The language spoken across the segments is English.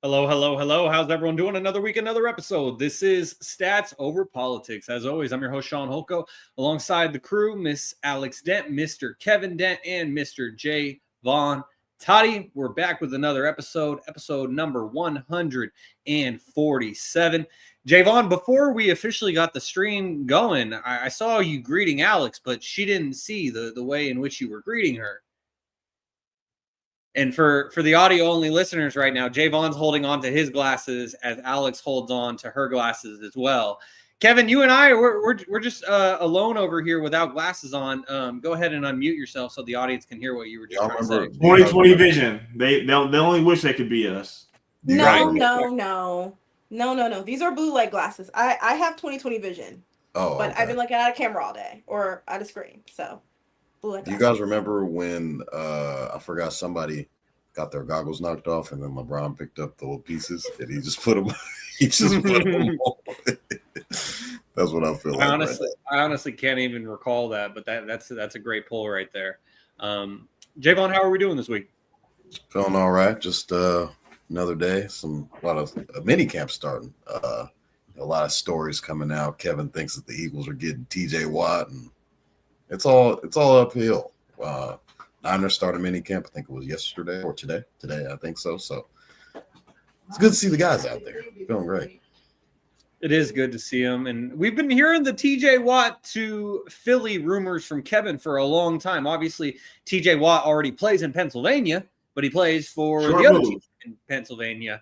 Hello, hello, hello. How's everyone doing? Another week, another episode. This is Stats Over Politics. As always, I'm your host, Shaun Holko, alongside the crew, Miss Alex Dent, Mr. Kevin Dent, and Mr. Jaevon Toddy. We're back with another episode number 147. Jaevon, before we officially got the stream going, I saw you greeting Alex, but she didn't see the way in which you were greeting her. And for the audio-only listeners right now, Jaevon's holding on to his glasses as Alex holds on to her glasses as well. Kevin, you and I, we're just alone over here without glasses on. Go ahead and unmute yourself so the audience can hear what you were just trying to say. 2020 vision. They only wish they could be us. No. These are blue light glasses. I have 2020 vision. Oh, but okay. I've been looking at a camera all day or at a screen. So, blue light do you glasses. guys remember when I forgot somebody got their goggles knocked off, and then LeBron picked up the little pieces and he just put them. That's what I feel like. I honestly can't even recall that, but that's a great pull right there. Jaevon, how are we doing this week? Feeling all right. Just another day. A lot of mini camp starting. A lot of stories coming out. Kevin thinks that the Eagles are getting TJ Watt, and it's all uphill. Niners started mini camp. I think it was yesterday or today. Today, I think so. So it's good to see the guys out there. Feeling great. It is good to see him. And we've been hearing the TJ Watt to Philly rumors from Kevin for a long time. Obviously, TJ Watt already plays in Pennsylvania, but he plays for the other team in Pennsylvania.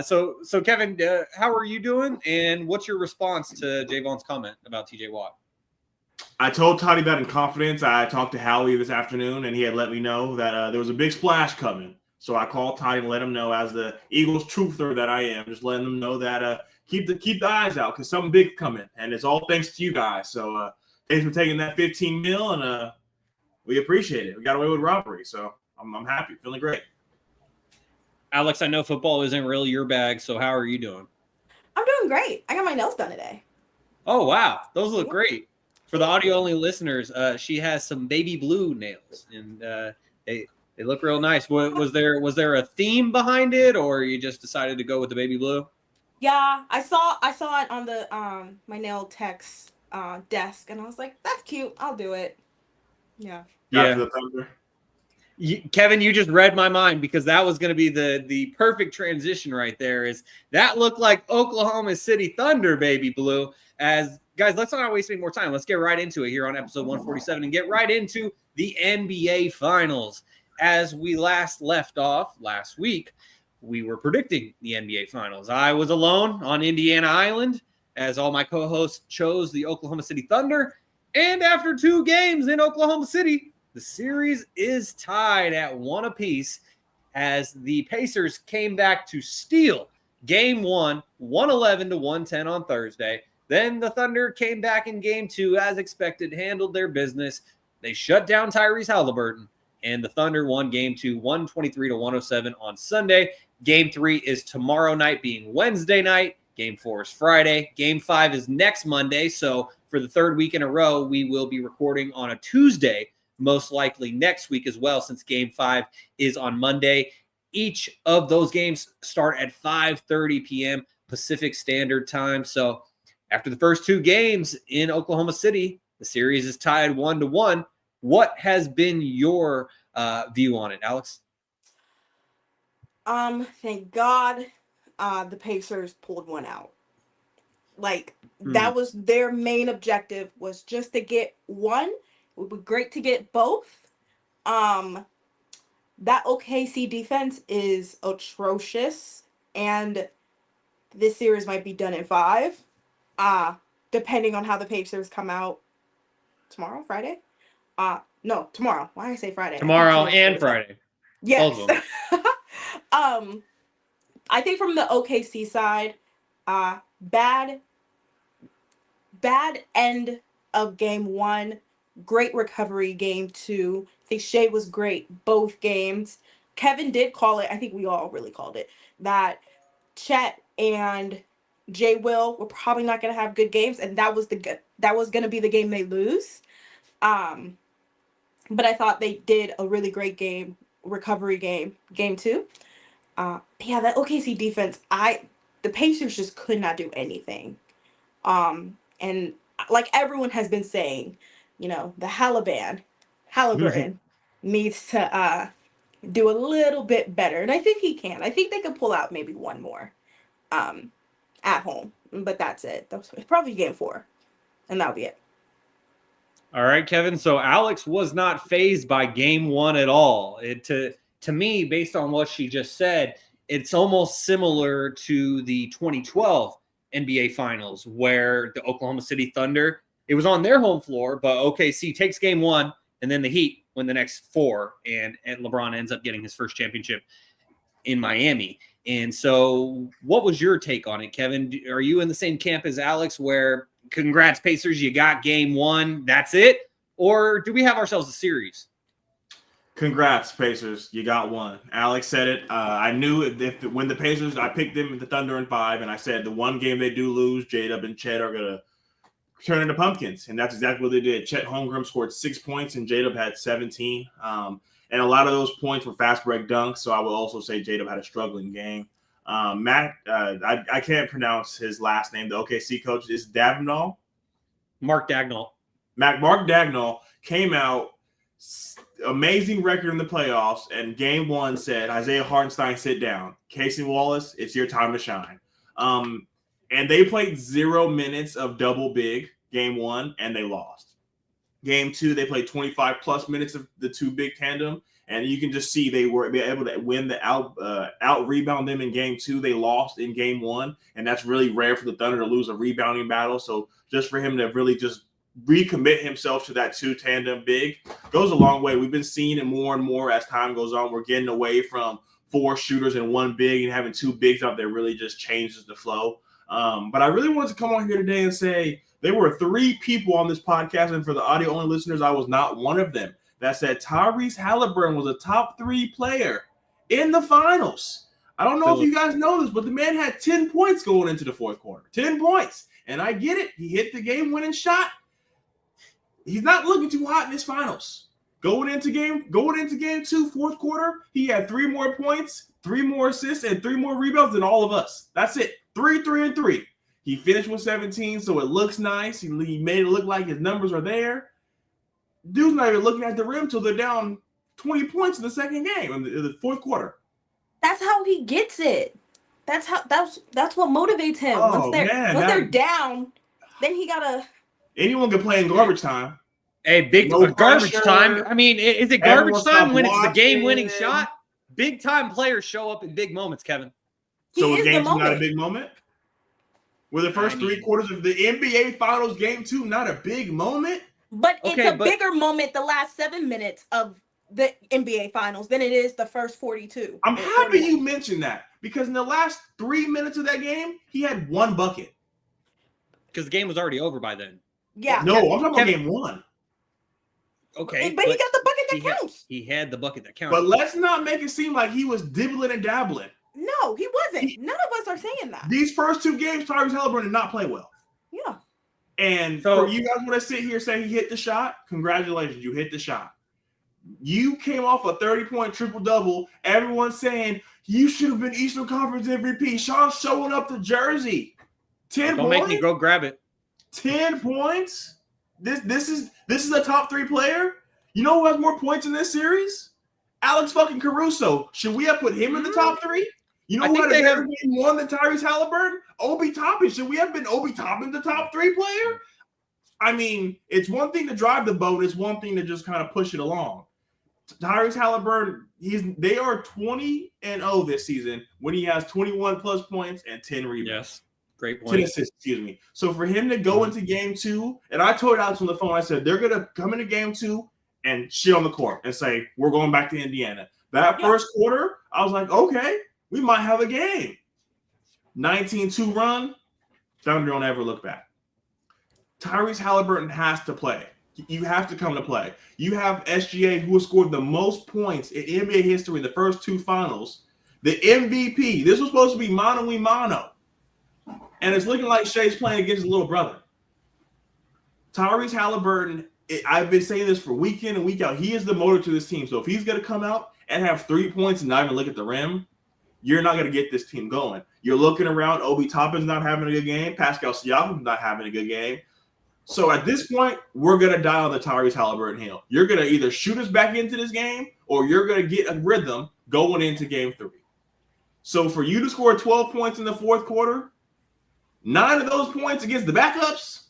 So Kevin, how are you doing? And what's your response to Jaevon's comment about TJ Watt? I told Toddy that in confidence. I talked to Howie this afternoon, and he had let me know that there was a big splash coming. So I called Toddy and let him know, as the Eagles truther that I am, just letting them know that keep the eyes out because something big coming, and it's all thanks to you guys. So thanks for taking that $15 million, and we appreciate it. We got away with robbery, so I'm happy, feeling great. Alex, I know football isn't really your bag, so how are you doing? I'm doing great. I got my nails done today. Oh wow, those look great. For the audio-only listeners, she has some baby blue nails, and they look real nice. Was there a theme behind it, or you just decided to go with the baby blue? Yeah, I saw it on the my nail tech's desk, and I was like, "That's cute. I'll do it." Yeah. Kevin, you just read my mind because that was going to be the perfect transition right there. Is that looked like Oklahoma City Thunder baby blue? As guys, let's not waste any more time. Let's get right into it here on episode 147 and get right into the NBA Finals. As we last left off last week, we were predicting the NBA Finals. I was alone on Indiana Island as all my co-hosts chose the Oklahoma City Thunder. And after 2 games in Oklahoma City, the series is tied at 1 apiece as the Pacers came back to steal Game 1, 111-110 on Thursday. Then the Thunder came back in Game 2, as expected, handled their business. They shut down Tyrese Halliburton, and the Thunder won Game 2, 123-107 on Sunday. Game 3 is tomorrow night, being Wednesday night. Game 4 is Friday. Game 5 is next Monday. So for the 3rd week in a row, we will be recording on a Tuesday, most likely next week as well, since Game 5 is on Monday. Each of those games start at 5:30 p.m. Pacific Standard Time. So after the first 2 games in Oklahoma City, the series is tied 1-1. What has been your view on it, Alex? Thank God the Pacers pulled one out. That was their main objective, was just to get one. It would be great to get both. That OKC defense is atrocious, and this series might be done in 5. Depending on how the Pacers come out tomorrow, Friday. No, tomorrow. Why did I say Friday? Tomorrow and Friday. Yes. I think from the OKC side, bad end of Game 1, great recovery Game 2. I think Shea was great both games. Kevin did call it. I think we all really called it, that Chet and Jay Will were probably not going to have good games, and that was going to be the game they lose. But I thought they did a really great recovery game, Game 2. Yeah, that OKC defense, the Pacers just could not do anything. And like everyone has been saying, the Halliburton needs to do a little bit better, and I think he can. I think they could pull out maybe one more at home, but that's it. That's probably game 4, and that'll be it. All right, Kevin. So Alex was not fazed by game 1 at all. To me, based on what she just said, it's almost similar to the 2012 NBA Finals where the Oklahoma City Thunder, it was on their home floor, but OKC takes game 1 and then the Heat win the next 4, and LeBron ends up getting his first championship in Miami. And so what was your take on it, Kevin? Are you in the same camp as Alex where congrats Pacers, you got game 1, that's it? Or do we have ourselves a series? Congrats, Pacers. You got one. Alex said it. I knew when the Pacers, I picked them, the Thunder in 5, and I said the one game they do lose, J-Dub and Chet are going to turn into pumpkins. And that's exactly what they did. Chet Holmgren scored 6 points, and J-Dub had 17. And a lot of those points were fast break dunks, so I will also say J-Dub had a struggling game. Matt, I can't pronounce his last name. The OKC coach is Dagnall. Mark Dagnall. Mark Dagnall came out, amazing record in the playoffs, and game 1 said, Isaiah Hartenstein, sit down. Casey Wallace, it's your time to shine. And they played 0 minutes of double big game 1, and they lost. Game 2, they played 25-plus minutes of the 2 big tandem, and you can just see they were able to win the out-rebound them in game 2. They lost in game 1, and that's really rare for the Thunder to lose a rebounding battle. So just for him to really just recommit himself to that 2 tandem big goes a long way. We've been seeing it more and more as time goes on. We're getting away from 4 shooters and 1 big, and having 2 bigs out there really just changes the flow. But I really wanted to come on here today and say there were 3 people on this podcast, and for the audio-only listeners, I was not one of them, that said Tyrese Halliburton was a top 3 player in the finals. I don't know if you guys know this, but the man had 10 points going into the 4th quarter. 10 points. And I get it. He hit the game-winning shot. He's not looking too hot in his finals. Going into game 2, 4th quarter, he had 3 more points, 3 more assists, and 3 more rebounds than all of us. That's it. 3, 3, and 3. He finished with 17, so it looks nice. He made it look like his numbers are there. Dude's not even looking at the rim until they're down 20 points in the second game, in the 4th quarter. That's how he gets it. That's what motivates him. Oh, once they're down, then he gotta. Anyone can play in garbage time. Hey, garbage time. I mean, is it garbage time when it's the game-winning shot? Big-time players show up in big moments, Kevin. So a game's not a big moment? Were the first 3 quarters of the NBA Finals game 2 not a big moment? But it's a bigger moment the last 7 minutes of the NBA Finals than it is the first 42. I'm happy you mentioned that, because in the last 3 minutes of that game, he had 1 bucket. Because the game was already over by then. Yeah. No, I'm talking about game 1. Okay. But he got the bucket that counts. He had the bucket that counts. But let's not make it seem like he was dibbling and dabbling. No, he wasn't. None of us are saying that. These first 2 games, Tyrese Halliburton did not play well. Yeah. And so, for you guys want to sit here and say he hit the shot, congratulations, you hit the shot. You came off a 30-point triple-double. Everyone's saying you should have been Eastern Conference MVP. Shaun showing up to Jersey. 10 don't points. Make me go grab it. 10 points? This is a top 3 player? You know who has more points in this series? Alex fucking Caruso. Should we have put him in the top 3? You know who had a better game 1 than Tyrese Halliburton? Obi Toppin. Should we have been Obi Toppin the top 3 player? I mean, it's one thing to drive the boat. It's one thing to just kind of push it along. Tyrese Halliburton, they are 20-0 this season when he has 21-plus points and 10 rebounds. Yes, great point. 10 assists, excuse me. So for him to go into game 2, and I told Alex on the phone, I said, they're going to come into game 2 and shit on the court and say, we're going back to Indiana. That first quarter, I was like, okay, we might have a game. 19-2 run, Thunder don't ever look back. Tyrese Halliburton has to play. You have to come to play. You have SGA, who has scored the most points in NBA history in the first 2 finals. The MVP. This was supposed to be mano a mano. And it's looking like Shai's playing against his little brother. Tyrese Halliburton, I've been saying this for week in and week out. He is the motor to this team. So if he's going to come out and have 3 points and not even look at the rim, you're not going to get this team going. You're looking around. Obi Toppin's not having a good game. Pascal Siakam's not having a good game. So at this point, we're going to die on the Tyrese Halliburton hill. You're going to either shoot us back into this game or you're going to get a rhythm going into game 3. So for you to score 12 points in the fourth quarter, 9 of those points against the backups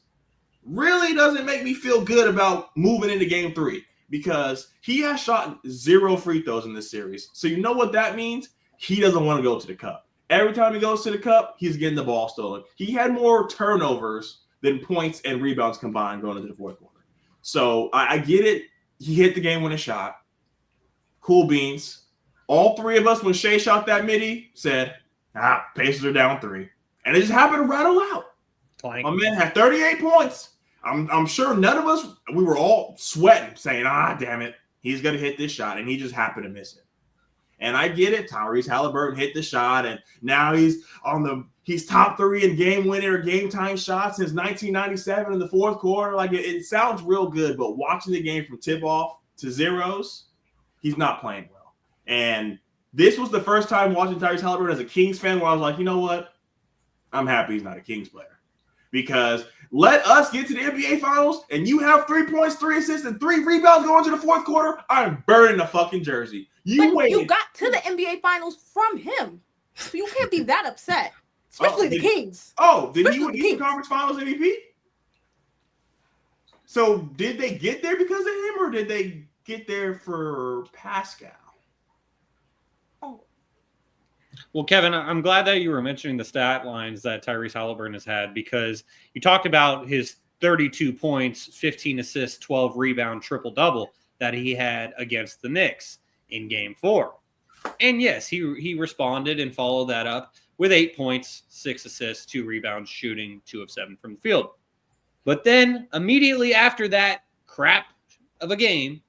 really doesn't make me feel good about moving into game 3 because he has shot 0 free throws in this series. So you know what that means? He doesn't want to go to the cup. Every time he goes to the cup, he's getting the ball stolen. He had more turnovers than points and rebounds combined going into the fourth quarter. So I get it. He hit the game-winning shot. Cool beans. All 3 of us, when Shea shot that midi, said, Pacers are down 3. And it just happened to rattle out. My man had 38 points. I'm sure none of us, we were all sweating, saying, damn it, he's going to hit this shot. And he just happened to miss it. And I get it. Tyrese Halliburton hit the shot, and now he's top 3 in game-winning or game-tying shots since 1997 in the fourth quarter. Like, it sounds real good, but watching the game from tip-off to zeros, he's not playing well. And this was the first time watching Tyrese Halliburton as a Kings fan where I was like, you know what? I'm happy he's not a Kings player. Because let us get to the NBA Finals, and you have 3 points, 3 assists, and 3 rebounds going to the fourth quarter, I'm burning the fucking jersey. You got to the NBA Finals from him. So you can't be that upset. Especially the Kings. Did he win the Eastern Conference Finals MVP? So did they get there because of him, or did they get there for Pascal? Well, Kevin, I'm glad that you were mentioning the stat lines that Tyrese Halliburton has had because you talked about his 32 points, 15 assists, 12 rebound, triple-double that he had against the Knicks in Game 4. And yes, he responded and followed that up with 8 points, 6 assists, 2 rebounds, shooting 2 of 7 from the field. But then immediately after that crap of a game,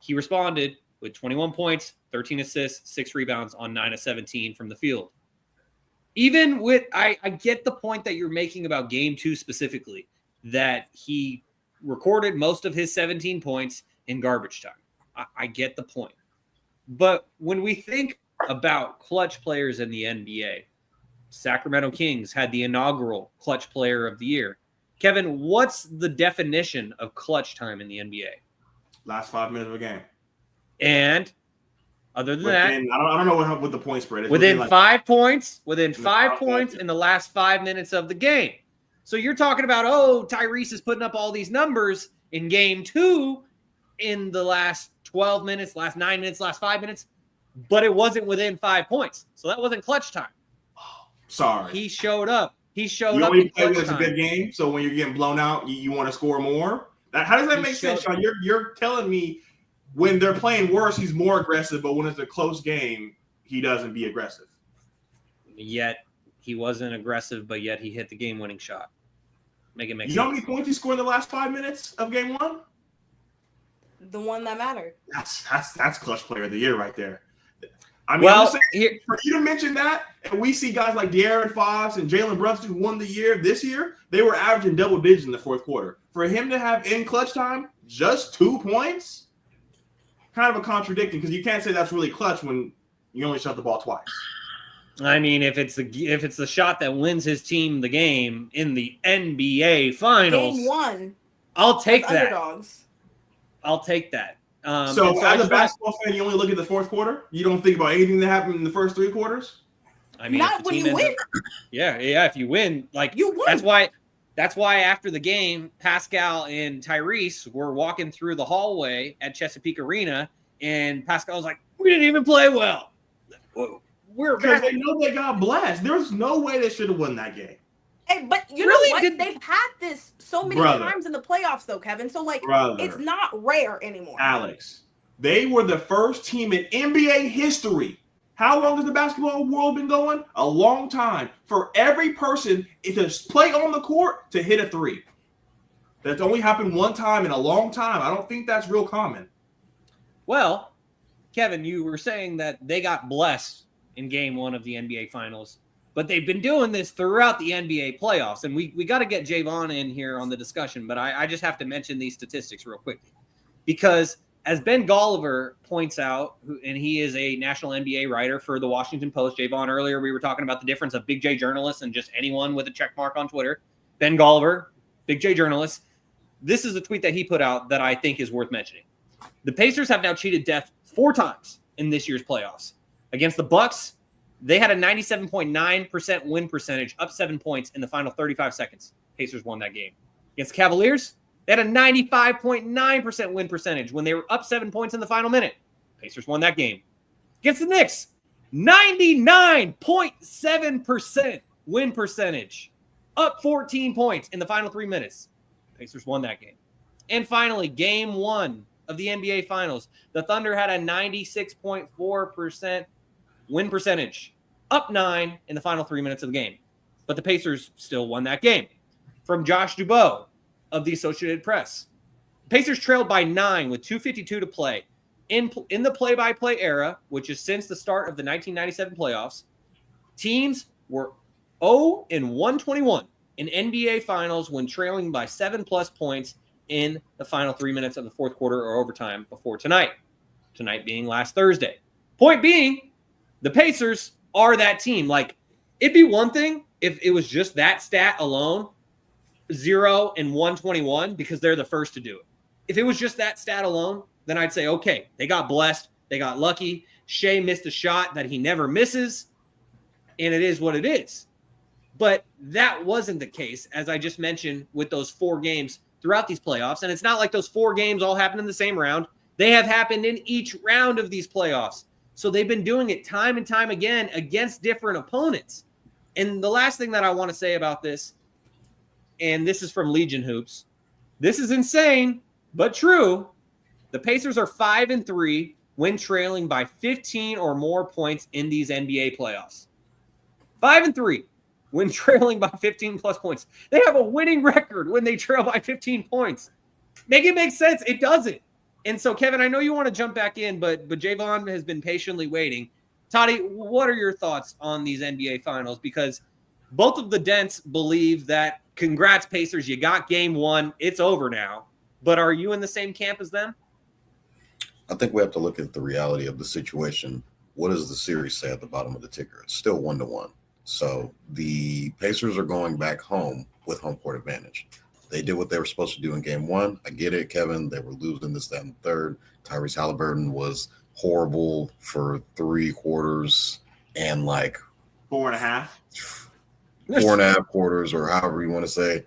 he responded with 21 points, 13 assists, 6 rebounds on 9 of 17 from the field. Even with, I get the point that you're making about Game 2 specifically, that he recorded most of his 17 points in garbage time. I get the point. But when we think about clutch players in the NBA, Sacramento Kings had the inaugural clutch player of the year. Kevin, what's the definition of clutch time in the NBA? Last 5 minutes of a game. And other than that, I don't know what the point spread is. Within 5 points, in the last 5 minutes of the game. So you're talking about, Tyrese is putting up all these numbers in Game 2 in the last 12 minutes, last 9 minutes, last 5 minutes, but it wasn't within 5 points. So that wasn't clutch time. Sorry. He showed up. He showed you up. You play when it's a good game, so when you're getting blown out, you want to score more? How does that make sense, Shaun? You're telling me when they're playing worse, he's more aggressive, but when it's a close game, he doesn't be aggressive. Yet he wasn't aggressive, but yet he hit the game-winning shot. Make it make sense. You know how many points he scored in the last 5 minutes of Game 1? The one that mattered. That's clutch player of the year right there. I mean, for you to mention that, and we see guys like De'Aaron Fox and Jalen Brunson who won the year this year, they were averaging double digits in the fourth quarter. For him to have in clutch time just 2 points, kind of a contradiction because you can't say that's really clutch when you only shot the ball twice. I mean, if it's the shot that wins his team the game in the NBA Finals, Game 1, I'll take that. Underdogs. I'll take that. So as a basketball fan, you only look at the fourth quarter? You don't think about anything that happened in the first 3 quarters? I mean, not when you win. Yeah. If you win, you win. That's why after the game, Pascal and Tyrese were walking through the hallway at Chesapeake Arena, and Pascal was like, "We didn't even play well. Because they know they got blessed. There's no way they should have won that game." Hey, but you know what? They've had this so many times in the playoffs, though, Kevin. So, it's not rare anymore. Alex, they were the first team in NBA history. How long has the basketball world been going? A long time. For every person to play on the court to hit a 3. That's only happened one time in a long time. I don't think that's real common. Well, Kevin, you were saying that they got blessed in Game 1 of the NBA Finals. But they've been doing this throughout the NBA playoffs. And we got to get Jaevon in here on the discussion. But I just have to mention these statistics real quickly. Because as Ben Golliver points out, and he is a national NBA writer for the Washington Post. Jaevon, earlier we were talking about the difference of Big J journalists and just anyone with a check mark on Twitter. Ben Golliver, Big J journalist. This is a tweet that he put out that I think is worth mentioning. The Pacers have now cheated death 4 times in this year's playoffs. Against the Bucks, they had a 97.9% win percentage, up 7 points in the final 35 seconds. Pacers won that game. Against the Cavaliers, they had a 95.9% win percentage when they were up 7 points in the final minute. Pacers won that game. Against the Knicks, 99.7% win percentage, up 14 points in the final 3 minutes. Pacers won that game. And finally, game 1 of the NBA Finals, the Thunder had a 96.4% win percentage, up 9 in the final 3 minutes of the game. But the Pacers still won that game. From Josh Dubois of the Associated Press, Pacers trailed by 9 with 2:52 to play. In the play-by-play era, which is since the start of the 1997 playoffs, teams were 0-121 in NBA Finals when trailing by 7+ points in the final 3 minutes of the fourth quarter or overtime before tonight. Tonight being last Thursday. Point being, the Pacers are that team. Like, it'd be one thing if it was just that stat alone, 0-121, because they're the first to do it. If it was just that stat alone, then I'd say, okay, they got blessed. They got lucky. Shea missed a shot that he never misses, and it is what it is. But that wasn't the case, as I just mentioned, with those 4 games throughout these playoffs. And it's not like those 4 games all happened in the same round. They have happened in each round of these playoffs. So they've been doing it time and time again against different opponents. And the last thing that I want to say about this, and this is from Legion Hoops, this is insane, but true. The Pacers are 5-3 when trailing by 15 or more points in these NBA playoffs. 5-3 when trailing by 15+ points. They have a winning record when they trail by 15 points. Make it make sense. It doesn't. And so, Kevin, I know you want to jump back in, but Jaevon has been patiently waiting. Toddy, what are your thoughts on these NBA Finals? Because both of the Dents believe that, congrats, Pacers, you got game 1. It's over now. But are you in the same camp as them? I think we have to look at the reality of the situation. What does the series say at the bottom of the ticker? It's still 1-1. So the Pacers are going back home with home court advantage. They did what they were supposed to do in game 1. I get it, Kevin. They were losing this, that, and the third. Tyrese Halliburton was horrible for 3 quarters and like 4.5. 4.5 quarters, or however you want to say.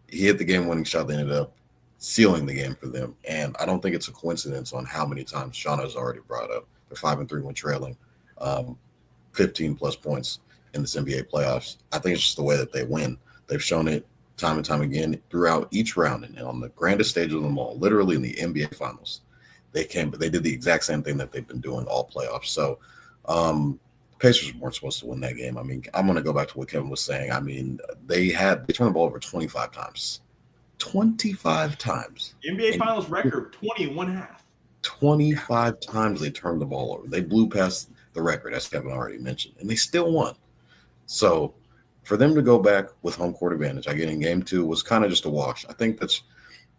He hit the game-winning shot that ended up sealing the game for them. And I don't think it's a coincidence on how many times Shaun has already brought up. They're 5-3 when trailing 15+ points in this NBA playoffs. I think it's just the way that they win. They've shown it time and time again throughout each round, and on the grandest stage of them all, literally in the NBA Finals, they did the exact same thing that they've been doing all playoffs. So Pacers weren't supposed to win that game. I mean, I'm going to go back to what Kevin was saying. I mean, they turned the ball over 25 times. 25 times. NBA Finals record, 20.5. 25 times they turned the ball over. They blew past the record, as Kevin already mentioned, and they still won. So for them to go back with home court advantage, I get in game 2 was kind of just a wash. I think that's,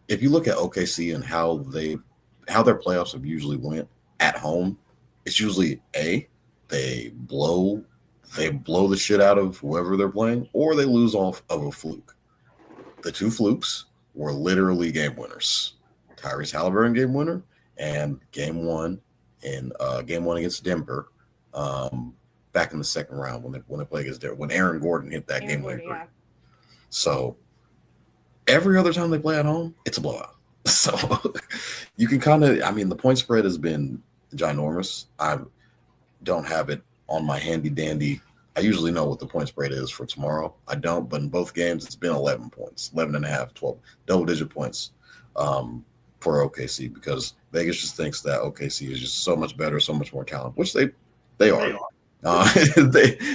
if you look at OKC and how their playoffs have usually went at home, it's usually they blow the shit out of whoever they're playing, or they lose off of a fluke. The 2 flukes were literally game winners. Tyrese Halliburton game winner, and game 1 against Denver, back in the second round when they played against Denver, when Aaron Gordon hit that game winner. Yeah. So every other time they play at home, it's a blowout. So you can the point spread has been ginormous. I don't have it on my handy dandy. I usually know what the point spread is for tomorrow. I don't, but in both games, it's been 11 points, 11.5, 12, double-digit points for OKC, because Vegas just thinks that OKC is just so much better, so much more talent, which they are.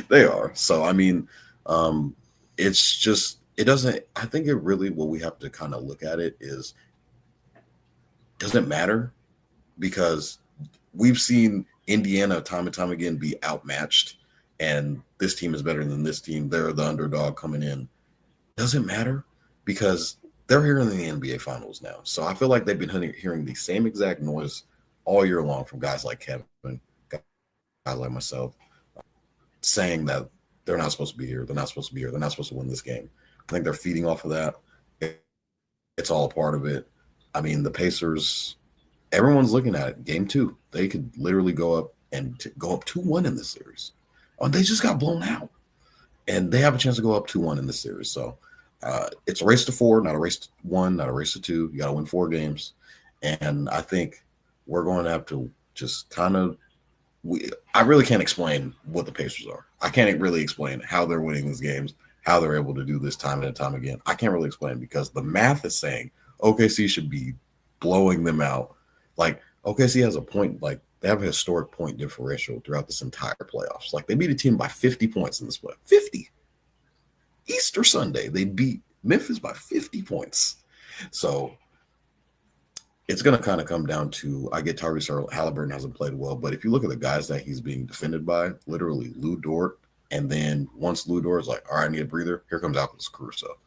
They are. So, I mean, it's just, it doesn't, I think it really, what we have to kind of look at it is, doesn't matter, because we've seen Indiana time and time again be outmatched, and this team is better than this team. They're the underdog coming in. Doesn't matter, because they're here in the NBA Finals now. So I feel like they've been hearing the same exact noise all year long from guys like Kevin, guys like myself, saying that they're not supposed to be here. They're not supposed to be here. They're not supposed to win this game. I think they're feeding off of that. It's all a part of it. I mean, the Pacers, everyone's looking at it. Game 2, they could literally go up 2-1 in this series. Oh, they just got blown out. And they have a chance to go up 2-1 in this series. So it's a race to 4, not a race to 1, not a race to 2. You got to win 4 games. And I think we're going to have to just kind of I really can't explain what the Pacers are. I can't really explain how they're winning these games, how they're able to do this time and time again. I can't really explain because the math is saying OKC should be blowing them out. Like OKC has a point, like they have a historic point differential throughout this entire playoffs. Like they beat a team by 50 points in this play. 50. Easter Sunday, they beat Memphis by 50 points. So it's going to kind of come down to, I get Tyrese Halliburton hasn't played well, but if you look at the guys that he's being defended by, literally Lou Dort, and then once Lou Dort is like, all right, I need a breather, here comes Alex Caruso.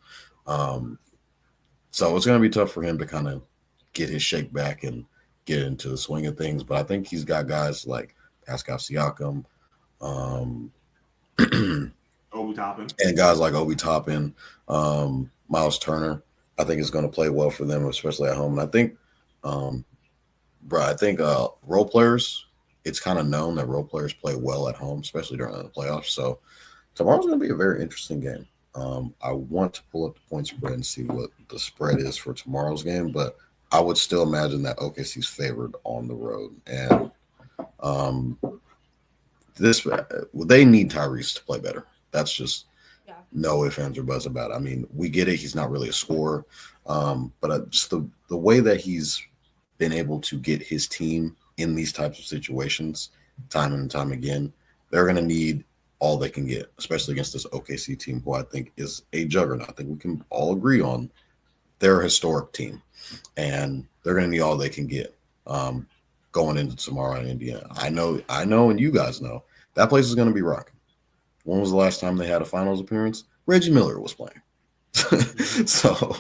So it's going to be tough for him to kind of get his shake back and get into the swing of things, but I think he's got guys like Pascal Siakam, Obi Toppin. And guys like Obi Toppin, Miles Turner. I think it's going to play well for them, especially at home. And I think, role players, it's kind of known that role players play well at home, especially during the playoffs. So tomorrow's going to be a very interesting game. I want to pull up the point spread and see what the spread is for tomorrow's game, but I would still imagine that OKC's favored on the road. And they need Tyrese to play better. That's just no ifs, ands, or buts about it. I mean, we get it. He's not really a scorer. But just the way that he's been able to get his team in these types of situations time and time again, they're going to need all they can get, especially against this OKC team, who I think is a juggernaut. I think we can all agree on they're a historic team, and they're going to need all they can get going into tomorrow in Indiana. I know, and you guys know, that place is going to be rocking. When was the last time they had a finals appearance? Reggie Miller was playing. So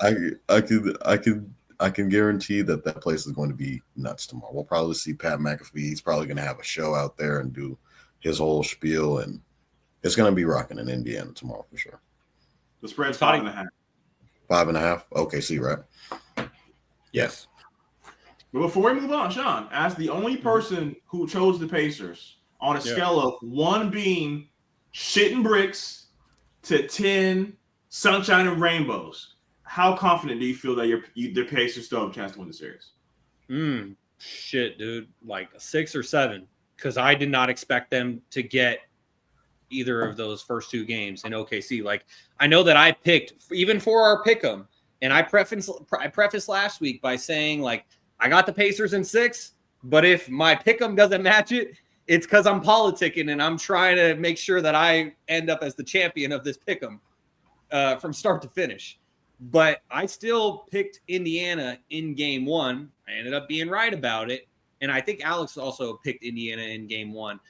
I can guarantee that place is going to be nuts tomorrow. We'll probably see Pat McAfee. He's probably going to have a show out there and do his whole spiel, and it's going to be rocking in Indiana tomorrow for sure. The spread's 5.5. 5.5. OKC, right? Yes. But before we move on, Shaun, as the only person who chose the Pacers on a scale of 1 being shitting bricks to 10 sunshine and rainbows, how confident do you feel that the Pacers still have a chance to win the series? Shit, dude. Like a 6 or 7, because I did not expect them to get either of those first 2 games in OKC. Like, I know that I picked, even for our pick'em, and I prefaced last week by saying, like, I got the Pacers in 6, but if my pick'em doesn't match it, it's because I'm politicking and I'm trying to make sure that I end up as the champion of this pick'em from start to finish. But I still picked Indiana in game 1. I ended up being right about it. And I think Alex also picked Indiana in game 1.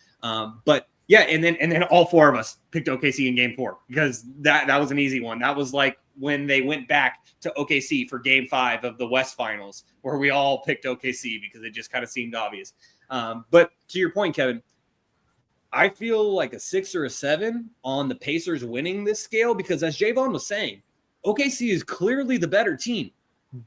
But yeah, and then all 4 of us picked OKC in game 4 because that was an easy one. That was like when they went back to OKC for game 5 of the West Finals, where we all picked OKC because it just kind of seemed obvious. But to your point, Kevin, I feel like a 6 or a 7 on the Pacers winning this scale because, as Jaevon was saying, OKC is clearly the better team,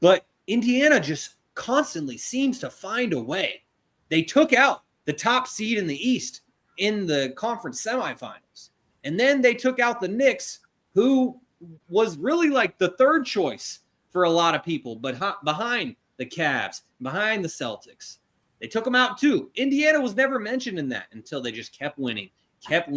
but Indiana just constantly seems to find a way. They took out the top seed in the East in the conference semifinals, and then they took out the Knicks, who was really like the 3rd choice for a lot of people, but behind the Cavs, behind the Celtics. They took them out too. Indiana was never mentioned in that until they just kept winning, kept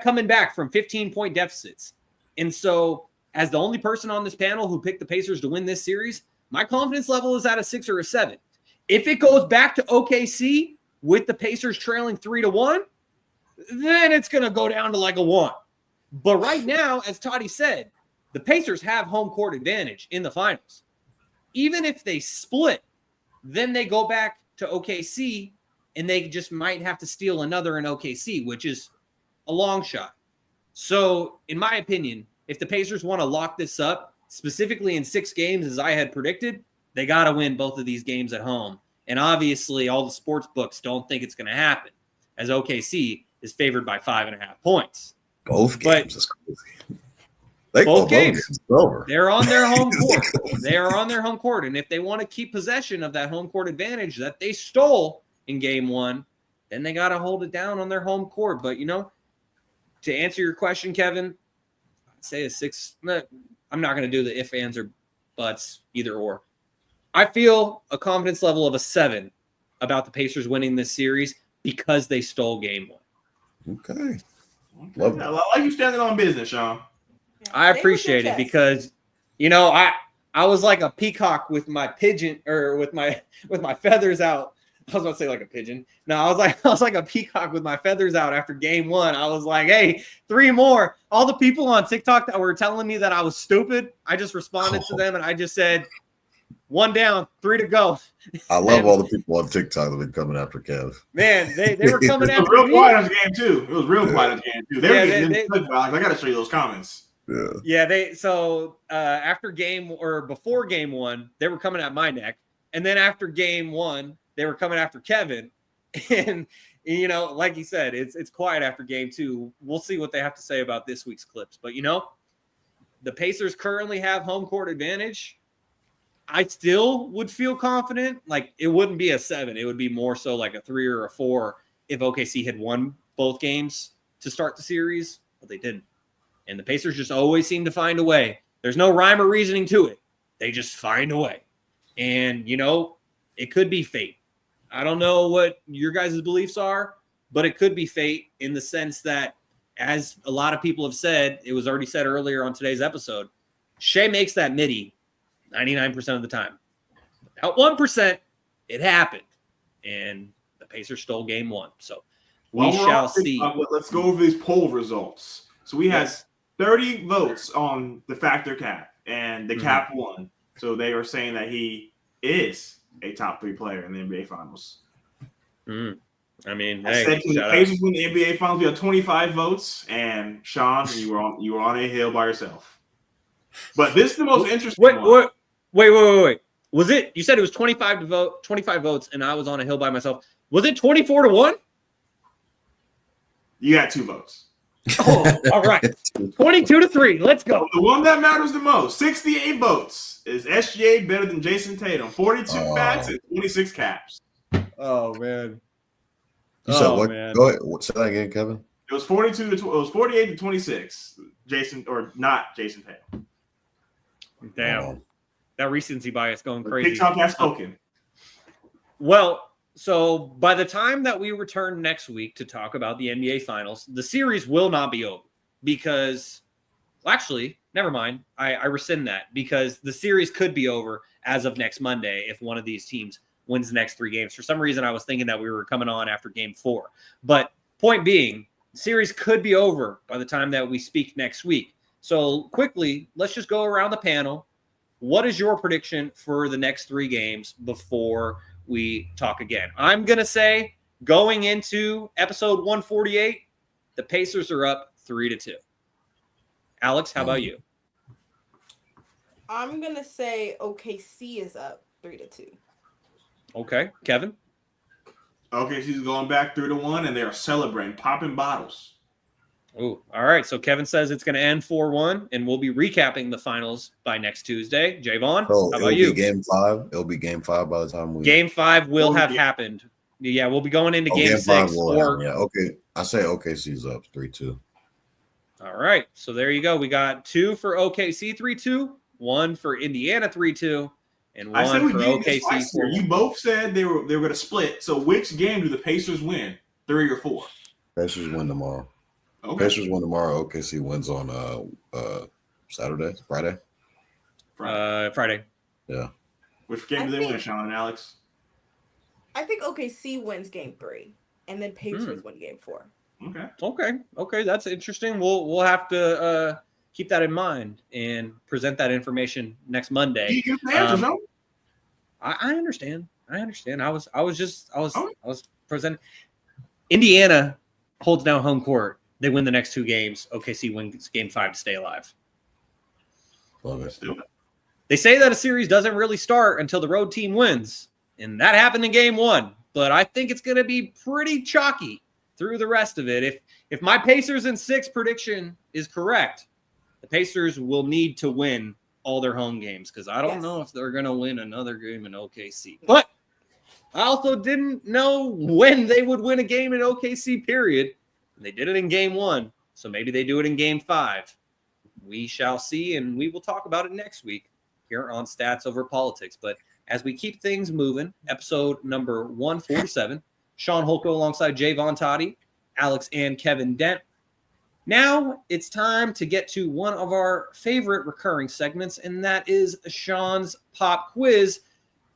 coming back from 15-point deficits. And so, as the only person on this panel who picked the Pacers to win this series, my confidence level is at a 6 or a 7. If it goes back to OKC with the Pacers trailing 3-1, then it's going to go down to like a 1. But right now, as Toddy said, the Pacers have home court advantage in the finals. Even if they split, then they go back to OKC and they just might have to steal another in OKC, which is a long shot. So, in my opinion, if the Pacers want to lock this up, specifically in 6 games, as I had predicted, they got to win both of these games at home. And obviously, all the sports books don't think it's going to happen, as OKC is favored by 5.5 points. Both games is crazy. Both games. Over. They're on their home court. They are on their home court. And if they want to keep possession of that home court advantage that they stole in game 1, then they got to hold it down on their home court. But, to answer your question, Kevin, I'd say a 6. I'm not going to do the if, ands, or buts, either or. I feel a confidence level of a 7 about the Pacers winning this series because they stole game 1. Okay. Love that. I like you standing on business, Shaun. I appreciate it because, I was like a peacock with my pigeon or with my feathers out. I was about to say like a pigeon. No, I was like a peacock with my feathers out after game 1. I was like, hey, 3 more. All the people on TikTok that were telling me that I was stupid, I just responded to them and I just said, 1 down, 3 to go. I love all the people on TikTok that have been coming after Kev. Man, they were coming after me. It was real me. quiet in this game, too. It was real quiet in this game, too. They were getting I got to show you those comments. Yeah, after game or before game 1, they were coming at my neck. And then after game 1, they were coming after Kevin. And, like you said, it's quiet after game 2. We'll see what they have to say about this week's clips. But, the Pacers currently have home court advantage. I still would feel confident. Like, it wouldn't be a 7. It would be more so like a 3 or a 4 if OKC had won both games to start the series. But they didn't. And the Pacers just always seem to find a way. There's no rhyme or reasoning to it. They just find a way. And, it could be fate. I don't know what your guys' beliefs are, but it could be fate in the sense that, as a lot of people have said, it was already said earlier on today's episode, Shea makes that midi 99% of the time. About 1%, it happened. And the Pacers stole game 1. So we shall see. Let's go over these poll results. So we had 30 votes on the factor cap, and the cap won. So they were saying that he is a top 3 player in the NBA Finals. I mean, I said the Pacers win the NBA Finals. We had 25 votes, and Shaun, you were on a hill by yourself. But this is the most interesting one. Wait. Was it? You said it was 25 votes, and I was on a hill by myself. Was it 24-1? You got 2 votes. Oh, all right. 22-3. Let's go. The one that matters the most, 68 votes. Is SGA better than Jason Tatum? 42 bats and 26 caps. Oh man. You said what? Man. Go ahead. Say that again, Kevin. It was 48 to 26. Jason Tatum. Damn. That recency bias going crazy. TikTok has spoken. Well, so by the time that we return next week to talk about the NBA Finals, the series will not be over because, well, actually, never mind. I rescind that because the series could be over as of next Monday if one of these teams wins the next 3 games. For some reason, I was thinking that we were coming on after game 4. But point being, the series could be over by the time that we speak next week. So quickly, let's just go around the panel. What is your prediction for the next 3 games before we talk again? I'm going to say going into episode 148, the Pacers are up 3-2. Alex, how about you? I'm going to say OKC is up 3-2. Okay. Kevin? OKC's going back 3-1, and they are celebrating, popping bottles. Oh, all right. So Kevin says it's going to end 4-1, and we'll be recapping the finals by next Tuesday. Jaevon, how about you? Game 5. It'll be game 5 by the time we. Game 5 will have happened. Yeah, we'll be going into game 6. Okay. I say OKC's up 3-2. All right. So there you go. We got 2 for OKC 3-2, 1 for Indiana 3-2, and 1 for OKC 4-1. You both said they were going to split. So which game do the Pacers win? 3 or 4? Pacers win tomorrow. Okay. Pacers win tomorrow. OKC wins on Friday. Friday. Yeah. Which game do they win, Shaun and Alex? I think OKC wins game 3, and then Pacers win game 4. Okay. That's interesting. We'll have to keep that in mind and present that information next Monday. You get the answers, no? I understand. I was presenting. Indiana holds down home court. They win the next 2 games. OKC wins game 5 to stay alive. Love it. They say that a series doesn't really start until the road team wins. And that happened in game 1. But I think it's going to be pretty chalky through the rest of it. If my Pacers in 6 prediction is correct, the Pacers will need to win all their home games because I don't know if they're going to win another game in OKC. But I also didn't know when they would win a game in OKC, period. They did it in game 1, so maybe they do it in game 5. We shall see, and we will talk about it next week here on Stats Over Politics. But as we keep things moving, episode number 147, Shaun Holko alongside Jaevon Toddy, Alex and Kevin Dent. Now it's time to get to one of our favorite recurring segments, and that is Shaun's Pop Quiz.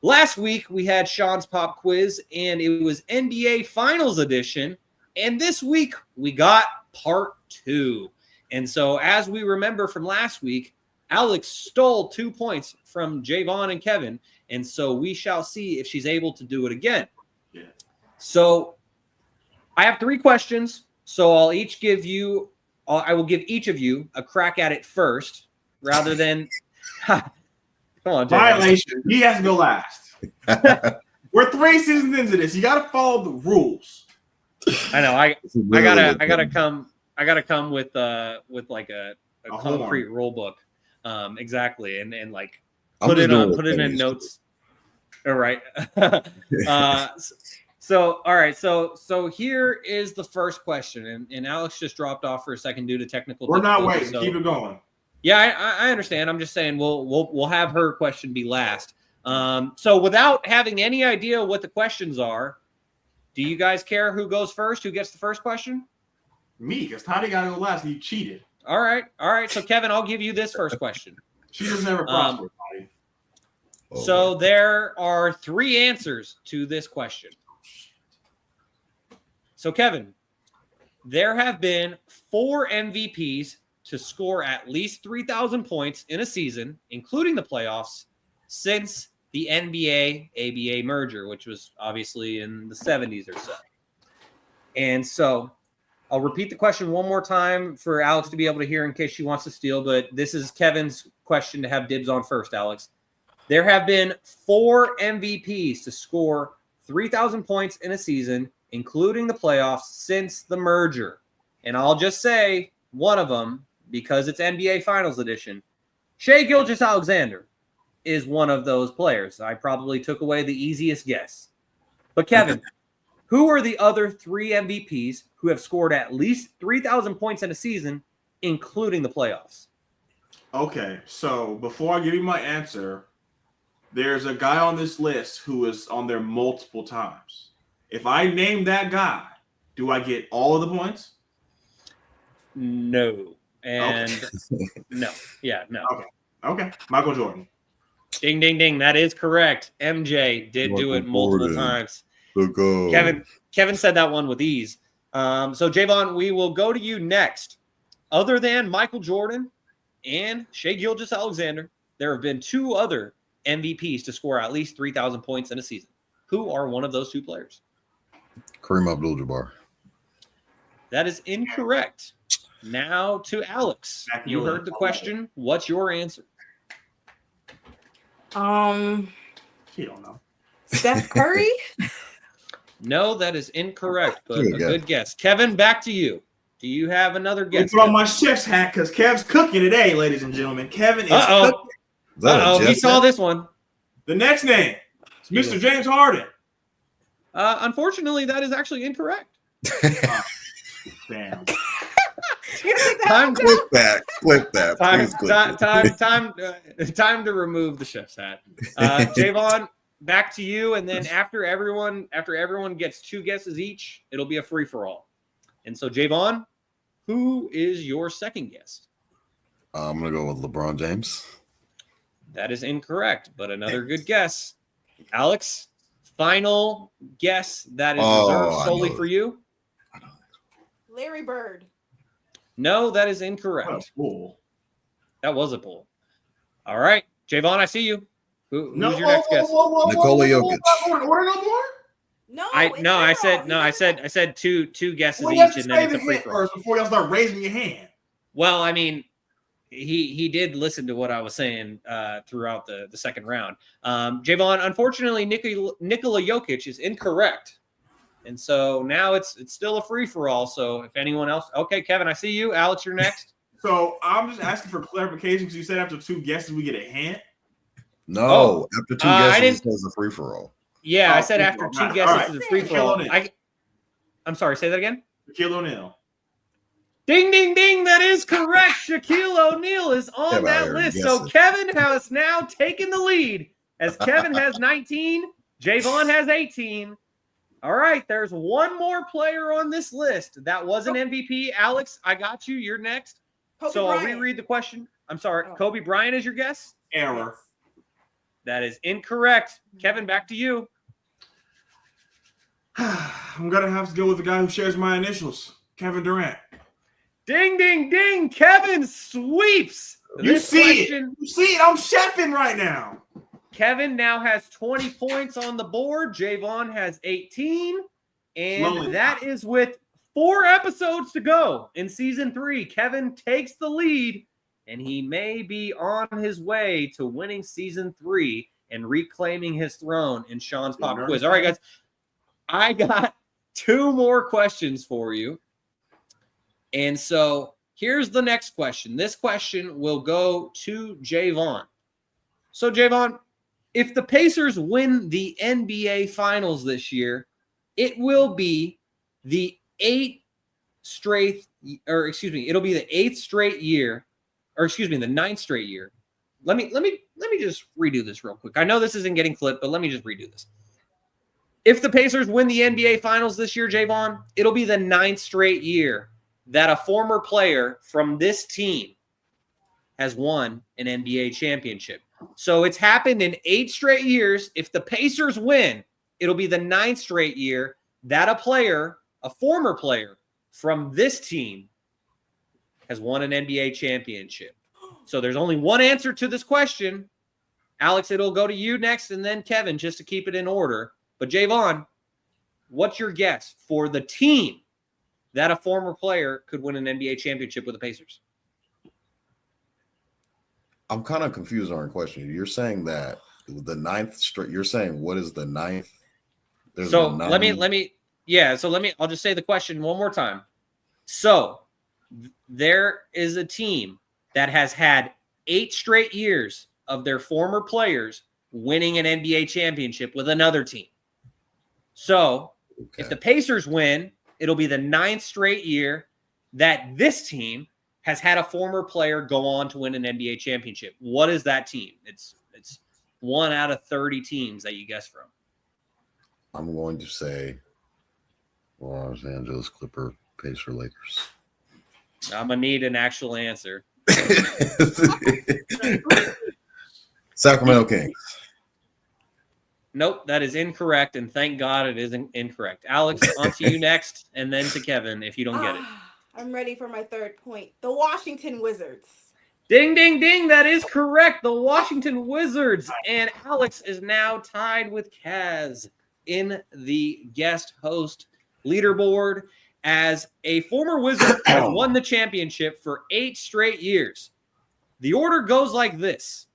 Last week, we had Shaun's Pop Quiz, and it was NBA Finals edition. And this week, we got part 2. And so, as we remember from last week, Alex stole 2 points from Jaevon and Kevin. And so, we shall see if she's able to do it again. Yeah. So, I have 3 questions. So, I will give each of you a crack at it first, rather than... Come on, Jaevon. Violation. He has to go last. We're 3 seasons into this. You got to follow the rules. I know. I gotta come with like a concrete rule book, exactly, and like put it in notes. All right. So all right. So here is the first question, and Alex just dropped off for a second due to technical. We're not waiting. So, keep it going. Yeah, I understand. I'm just saying we'll have her question be last. So without having any idea what the questions are, do you guys care who goes first? Who gets the first question? Me, because Toddy got to go last. He cheated. All right. So Kevin, I'll give you this first question. She just never prospered, Toddy. So there are 3 answers to this question. So Kevin, there have been 4 MVPs to score at least 3,000 points in a season, including the playoffs, since the NBA-ABA merger, which was obviously in the 70s or so. And so I'll repeat the question one more time for Alex to be able to hear in case she wants to steal, but this is Kevin's question to have dibs on first, Alex. There have been 4 MVPs to score 3,000 points in a season, including the playoffs, since the merger. And I'll just say one of them, because it's NBA Finals edition. Shai Gilgeous-Alexander is one of those players. I probably took away the easiest guess. But Kevin, who are the other 3 MVPs who have scored at least 3,000 points in a season, including the playoffs? Okay, so before I give you my answer, there's a guy on this list who is on there multiple times. If I name that guy, do I get all of the points? No. And no. Yeah, no. Okay. Michael Jordan. Ding, ding, ding. That is correct. MJ did do it multiple times. Kevin said that one with ease. So, Jaevon, we will go to you next. Other than Michael Jordan and Shai Gilgeous-Alexander, there have been 2 other MVPs to score at least 3,000 points in a season. Who are one of those 2 players? Kareem Abdul-Jabbar. That is incorrect. Now to Alex. You heard the question. What's your answer? You don't know. Steph Curry? No, that is incorrect, but a good guess. Kevin, back to you. Do you have another guess? Put on my chef's hat because Kev's cooking today, ladies and gentlemen. Kevin is cooking. He saw this one. The next name is Mr. James Harden. Unfortunately, that is actually incorrect. Damn. Flip that. Time to remove the chef's hat. Jaevon, back to you, and then after everyone gets 2 guesses each, it'll be a free for all. And so, Jaevon, who is your second guess? I'm gonna go with LeBron James. That is incorrect, but another good guess. Alex, final guess that is reserved solely for you. Larry Bird. No, that is incorrect. Cool. That was a pull. All right, Jaevon, I see you. Who's your next guess? Nikola Jokic. Order no more? No, I said two guesses each, and then it's a free for all. Before y'all start raising your hand. Well, I mean, he did listen to what I was saying throughout the second round. Jaevon, unfortunately, Nikola Jokic is incorrect. And so now it's still a free-for-all. So if anyone else, okay, Kevin, I see you. Alex, you're next. So I'm just asking for clarification because you said after 2 guesses we get a hint. No, after 2 guesses, it says a free for all. Yeah, I said after 2 guesses, it's a free for all. I'm sorry, say that again. Shaquille O'Neal. Ding, ding, ding. That is correct. Shaquille O'Neal is on that list. So Kevin has now taken the lead as Kevin has 19. Jaevon has 18. All right, there's one more player on this list. That was an MVP. Alex, I got you. You're next. So I'll reread the question. I'm sorry. Kobe Bryant is your guess? Error. That is incorrect. Kevin, back to you. I'm going to have to go with the guy who shares my initials, Kevin Durant. Ding, ding, ding. Kevin sweeps. You see it. You see it. I'm chefing right now. Kevin now has 20 points on the board. Jaevon has 18. And that is with 4 episodes to go in season 3. Kevin takes the lead, and he may be on his way to winning season 3 and reclaiming his throne in Shaun's Pop Quiz. All right, guys. I got 2 more questions for you. And so here's the next question. This question will go to Jaevon. So, Jaevon, if the Pacers win the NBA Finals this year, it will be the 8th straight, or excuse me, it'll be the 8th straight year, or excuse me, the 9th straight year. Let me just redo this real quick. I know this isn't getting clipped, but let me just redo this. If the Pacers win the NBA Finals this year, Jaevon, it'll be the 9th straight year that a former player from this team has won an NBA championship. So it's happened in 8 straight years. If the Pacers win, it'll be the 9th straight year that a former player from this team has won an NBA championship. So there's only one answer to this question. Alex, it'll go to you next and then Kevin, just to keep it in order. But Jaevon, what's your guess for the team that a former player could win an NBA championship with the Pacers? I'm kind of confused on your question. You're saying that the 9th straight. You're saying what is the 9th? So I'll just say the question one more time. So there is a team that has had 8 straight years of their former players winning an NBA championship with another team. So if the Pacers win, it'll be the 9th straight year that this team has had a former player go on to win an NBA championship. What is that team? It's 1 out of 30 teams that you guess from. I'm going to say Los Angeles Clipper, Pacer, Lakers. I'm going to need an actual answer. Sacramento Kings. Nope, that is incorrect, and thank God it isn't incorrect. Alex, on to you next, and then to Kevin if you don't get it. I'm ready for my 3rd point. The Washington Wizards. Ding, ding, ding. That is correct. The Washington Wizards. And Alex is now tied with Kaz in the guest host leaderboard as a former Wizard has won the championship for 8 straight years. The order goes like this.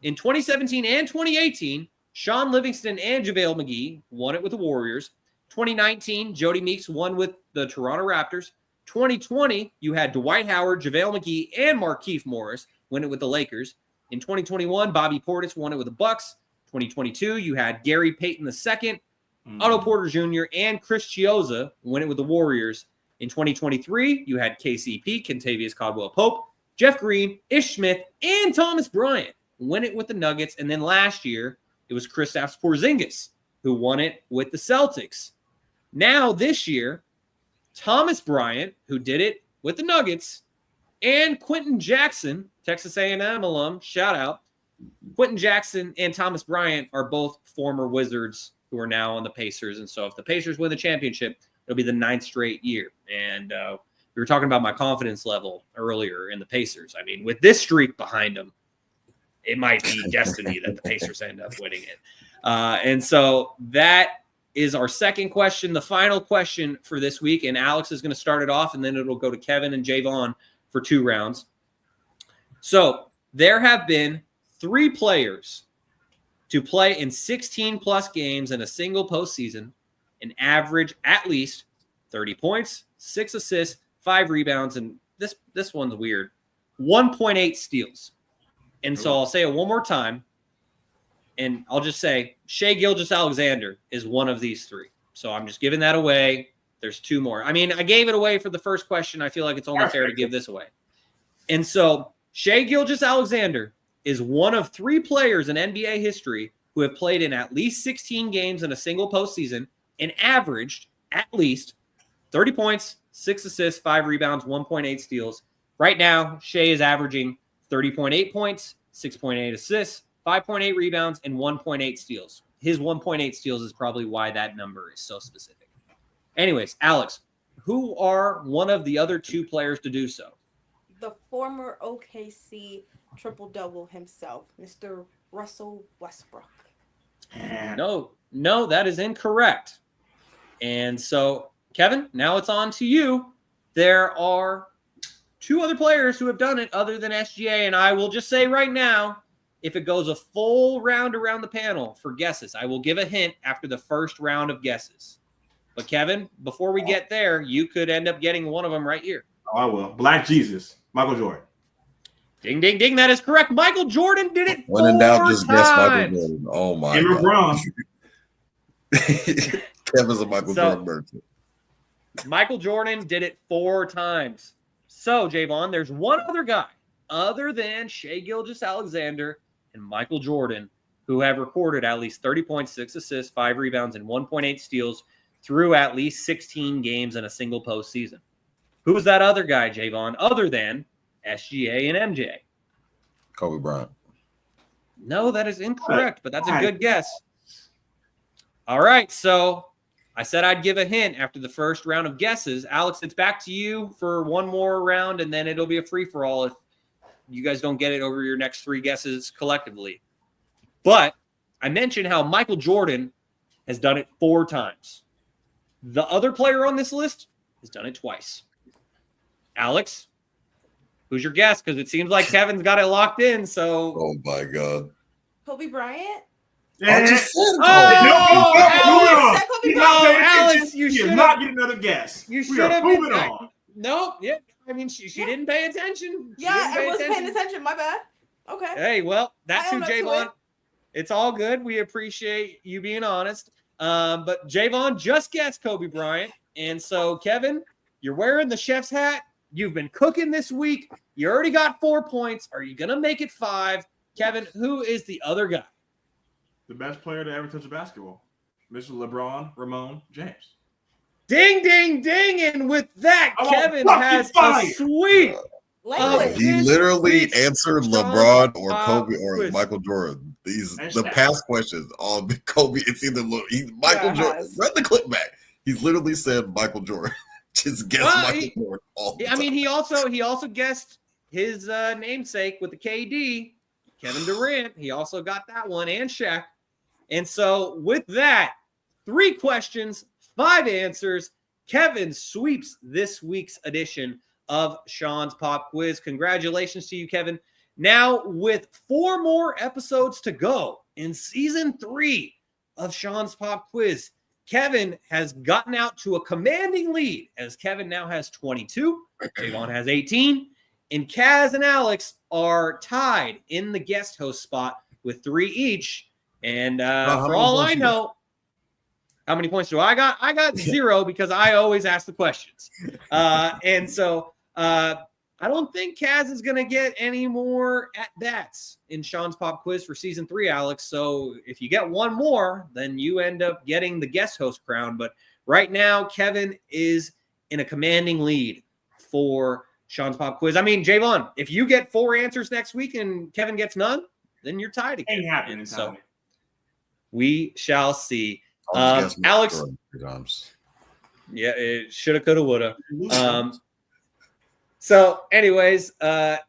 In 2017 and 2018, Shaun Livingston and JaVale McGee won it with the Warriors. 2019, Jody Meeks won with the Toronto Raptors. 2020, you had Dwight Howard, JaVale McGee, and Markieff Morris win it with the Lakers. In 2021, Bobby Portis won it with the Bucks. 2022, you had Gary Payton II, Otto Porter Jr., and Chris Chiozza win it with the Warriors. In 2023, you had KCP, Kentavious Caldwell-Pope, Jeff Green, Ish Smith, and Thomas Bryant win it with the Nuggets. And then last year, it was Kristaps Porzingis who won it with the Celtics. Now, this year, Thomas Bryant, who did it with the Nuggets, and Quentin Jackson, Texas A&M alum, shout out. Quentin Jackson and Thomas Bryant are both former Wizards who are now on the Pacers. And so if the Pacers win the championship, it'll be the 9th straight year. And we were talking about my confidence level earlier in the Pacers. I mean, with this streak behind them, it might be destiny that the Pacers end up winning it. And so that is our second question, the final question for this week. And Alex is going to start it off, and then it'll go to Kevin and Jaevon for 2 rounds. So there have been 3 players to play in 16-plus games in a single postseason and average at least 30 points, 6 assists, 5 rebounds, and this one's weird, 1.8 steals. And so I'll say it one more time, and I'll just say Shai Gilgeous-Alexander is one of these 3. So I'm just giving that away. There's 2 more. I mean, I gave it away for the first question. I feel like it's only fair to give this away. And so Shai Gilgeous-Alexander is one of 3 players in NBA history who have played in at least 16 games in a single postseason and averaged at least 30 points, 6 assists, 5 rebounds, 1.8 steals. Right now, Shai is averaging 30.8 points, 6.8 assists, 5.8 rebounds, and 1.8 steals. His 1.8 steals is probably why that number is so specific. Anyways, Alex, who are one of the other 2 players to do so? The former OKC triple-double himself, Mr. Russell Westbrook. No, that is incorrect. And so, Kevin, now it's on to you. There are 2 other players who have done it other than SGA, and I will just say right now, if it goes a full round around the panel for guesses, I will give a hint after the first round of guesses. But Kevin, before we get there, you could end up getting one of them right here. Oh, I will. Black Jesus, Michael Jordan. Ding, ding, ding. That is correct. Michael Jordan did it When in doubt, just guess Michael Jordan. Oh, my and God. LeBron. Kevin's a Michael Jordan merchant. Michael Jordan did it 4 times. So, Jaevon, there's one other guy other than Shai Gilgeous-Alexander and Michael Jordan who have recorded at least 30 points, 6 assists, 5 rebounds, and 1.8 steals through at least 16 games in a single postseason. Who is that other guy, Jaevon, other than SGA and MJ? Kobe Bryant. No, that is incorrect, but that's a good guess. All right, so I said I'd give a hint after the first round of guesses. Alex, it's back to you for one more round, and then it'll be a free-for-all if you guys don't get it over your next 3 guesses collectively. But I mentioned how Michael Jordan has done it 4 times. The other player on this list has done it twice. Alex, who's your guess? Because it seems like Kevin's got it locked in. So, oh my God, Kobe Bryant. I just said Alex, you should not get another guess. You should have moving on. No, yeah. I mean, she didn't pay attention. I wasn't paying attention. My bad. Okay. Hey, well, that's who Jaevon. It's all good. We appreciate you being honest. But Jaevon just guessed Kobe Bryant. And so, Kevin, you're wearing the chef's hat. You've been cooking this week. You already got 4 points. Are you going to make it 5? Kevin, who is the other guy? The best player to ever touch a basketball. Mr. LeBron Ramon James. Ding, ding, ding. And with that, Kevin has a sweep. He literally answered LeBron or Kobe or Michael Jordan. The past questions all Kobe. It's either Michael Jordan. Run the clip back. He's literally said Michael Jordan. Just guess Michael Jordan all the time. I mean, he also guessed his namesake with the KD, Kevin Durant. He also got that one, and Shaq. And so with that, 3 questions, 5 answers. Kevin sweeps this week's edition of Shaun's Pop Quiz. Congratulations to you, Kevin. Now, with 4 more episodes to go in season 3 of Shaun's Pop Quiz, Kevin has gotten out to a commanding lead as Kevin now has 22. Jaevon has 18. And Kaz and Alex are tied in the guest host spot with 3 each. And for all I know, how many points do I got? I got 0 because I always ask the questions. And so I don't think Kaz is going to get any more at-bats in Shaun's Pop Quiz for Season 3, Alex. So if you get 1 more, then you end up getting the guest host crown. But right now, Kevin is in a commanding lead for Shaun's Pop Quiz. I mean, Jaevon, if you get 4 answers next week and Kevin gets none, then you're tied again. Ain't happening. So we shall see. Alex. Yeah, it shoulda, coulda, woulda. So, anyways,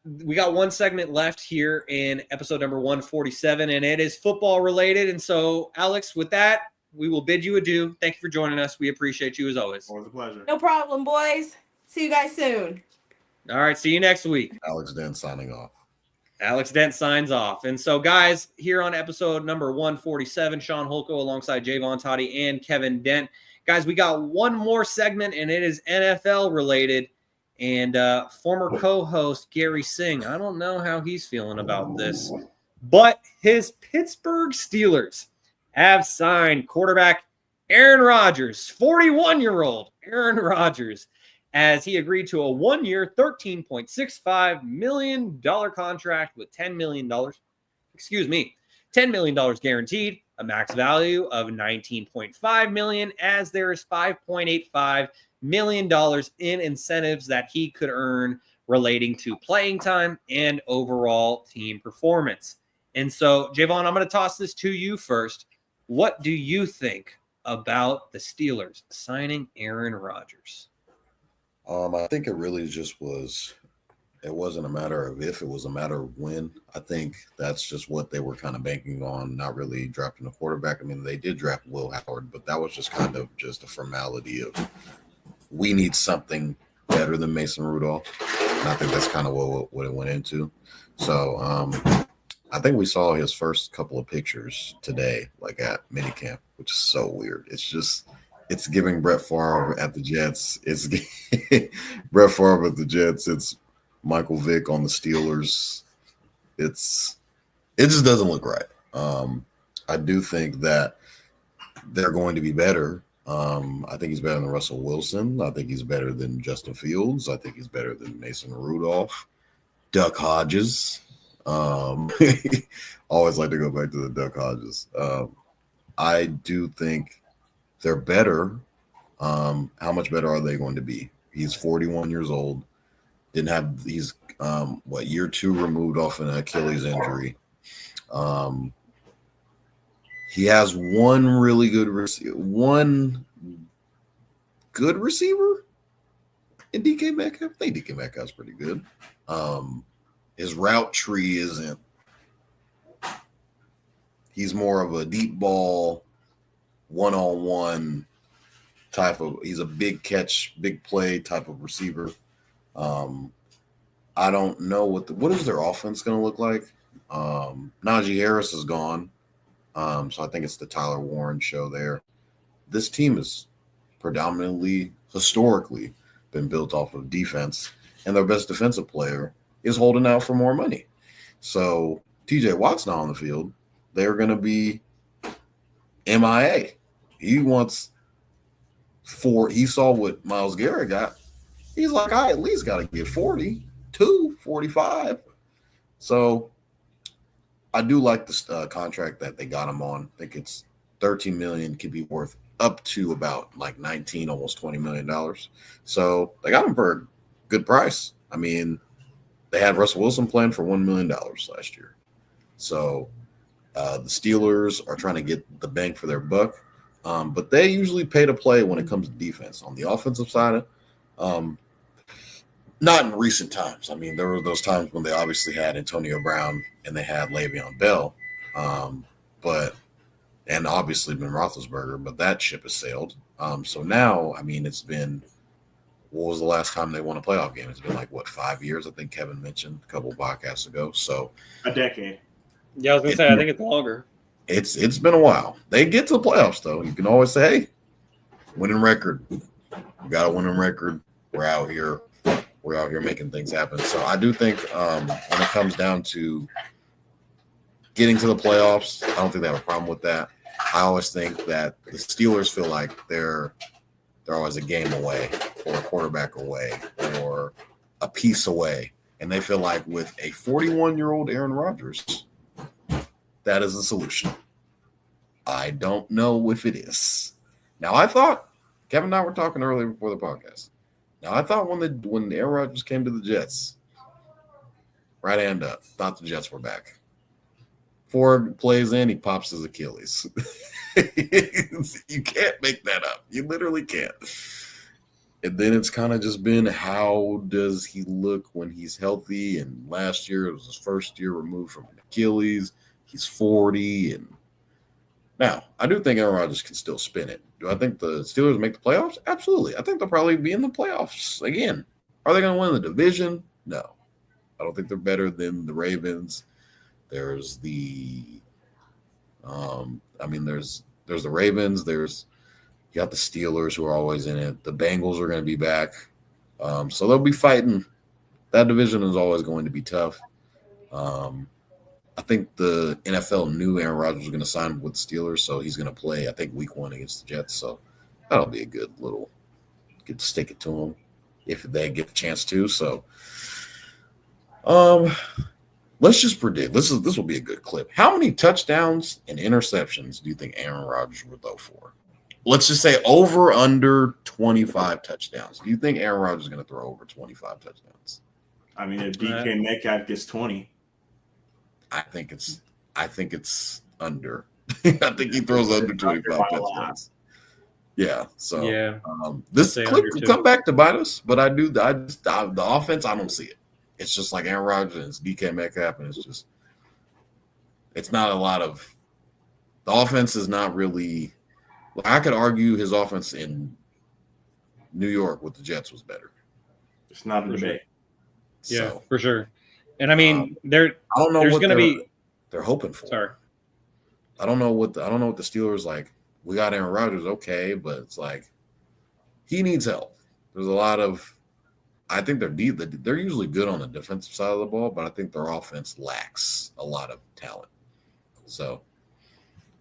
we got 1 segment left here in episode number 147, and it is football related. And so, Alex, with that, we will bid you adieu. Thank you for joining us. We appreciate you as always. Always a pleasure. No problem, boys. See you guys soon. All right, see you next week. Alex Dan signing off. Alex Dent signs off. And so, guys, here on episode number 147, Shaun Holko alongside Jaevon Toddy and Kevin Dent. Guys, we got one more segment, and it is NFL related. And former co-host Gary Singh, I don't know how he's feeling about this, but his Pittsburgh Steelers have signed quarterback Aaron Rodgers, 41-year-old Aaron Rodgers, as he agreed to a one-year, $13.65 million contract with $10 million guaranteed, a max value of $19.5 million, as there is $5.85 million in incentives that he could earn relating to playing time and overall team performance. And so, Jaevon, I'm going to toss this to you first. What do you think about the Steelers signing Aaron Rodgers? I think it really just it wasn't a matter of if, it was a matter of when. I think that's just what they were kind of banking on, not really drafting a quarterback. I mean, they did draft Will Howard, but that was just kind of just a formality of we need something better than Mason Rudolph. And I think that's kind of what it went into. So I think we saw his first couple of pictures today, like at minicamp, which is so weird. It's giving Brett Favre at the Jets. It's Brett Favre at the Jets. It's Michael Vick on the Steelers. It just doesn't look right. I do think that they're going to be better. I think he's better than Russell Wilson. I think he's better than Justin Fields. I think he's better than Mason Rudolph. Duck Hodges. Always like to go back to the Duck Hodges. I do think they're better. How much better are they going to be? He's 41 years old. He's year 2 removed off an Achilles injury. He has one good receiver in DK Metcalf. I think DK Metcalf's pretty good. His route tree isn't. He's more of a deep ball, one-on-one type of. He's a big catch, big play type of receiver. I don't know what is their offense going to look like. Najee Harris is gone, so I think it's the Tyler Warren show there. This team is predominantly, historically, been built off of defense, and their best defensive player is holding out for more money. So TJ Watt's not on the field. They're going to be MIA. He wants he saw what Myles Garrett got. He's like, I at least got to get 42, 45. So I do like the contract that they got him on. I think it's $13 million, could be worth up to about like $19, almost $20 million. So they got him for a good price. I mean, they had Russell Wilson playing for $1 million last year. So the Steelers are trying to get the bang for their buck. But they usually pay to play when it comes to defense. On the offensive side, not in recent times. I mean, there were those times when they obviously had Antonio Brown and they had Le'Veon Bell, and obviously Ben Roethlisberger, but that ship has sailed. So now, I mean, it's been, what was the last time they won a playoff game? It's been like, 5 years? I think Kevin mentioned a couple of podcasts ago. So a decade. Yeah, I was going to say, I think it's longer. It's been a while. They get to the playoffs, though. You can always say, hey, winning record. We got a winning record. We're out here. We're out here making things happen. So I do think when it comes down to getting to the playoffs, I don't think they have a problem with that. I always think that the Steelers feel like they're always a game away or a quarterback away or a piece away. And they feel like with a 41-year-old Aaron Rodgers, that is the solution. I don't know if it is. Now, I thought, Kevin and I were talking earlier before the podcast. Now, I thought when Aaron Rodgers came to the Jets, right hand up, thought the Jets were back. 4 plays in, he pops his Achilles. You can't make that up. You literally can't. And then it's kind of just been, how does he look when he's healthy? And last year, it was his first year removed from an Achilles. He's 40. And now, I do think Aaron Rodgers can still spin it. Do I think the Steelers make the playoffs? Absolutely. I think they'll probably be in the playoffs again. Are they going to win the division? No. I don't think they're better than the Ravens. There's there's the Ravens. You got the Steelers who are always in it. The Bengals are going to be back. So they'll be fighting. That division is always going to be tough. I think the NFL knew Aaron Rodgers was going to sign with the Steelers, so he's going to play, I think, week 1 against the Jets. So that'll be a good stick it to him if they get the chance to. So let's just predict. This will be a good clip. How many touchdowns and interceptions do you think Aaron Rodgers will throw for? Let's just say over under 25 touchdowns. Do you think Aaron Rodgers is going to throw over 25 touchdowns? I mean, if DK Metcalf gets 20. I think it's under. I think he throws under 25 touchdowns. Yeah. So yeah, this clip could come back to bite us, but the offense, I don't see it. It's just like Aaron Rodgers and it's DK Metcalf, and it's not a lot of – the offense is not really – I could argue his offense in New York with the Jets was better. It's not a debate. Yeah, for sure. And I mean, I don't know what going to be they're hoping for. Sorry. I don't know what the Steelers like. We got Aaron Rodgers, okay, but it's like he needs help. There's a lot of I think they're usually good on the defensive side of the ball, but I think their offense lacks a lot of talent. So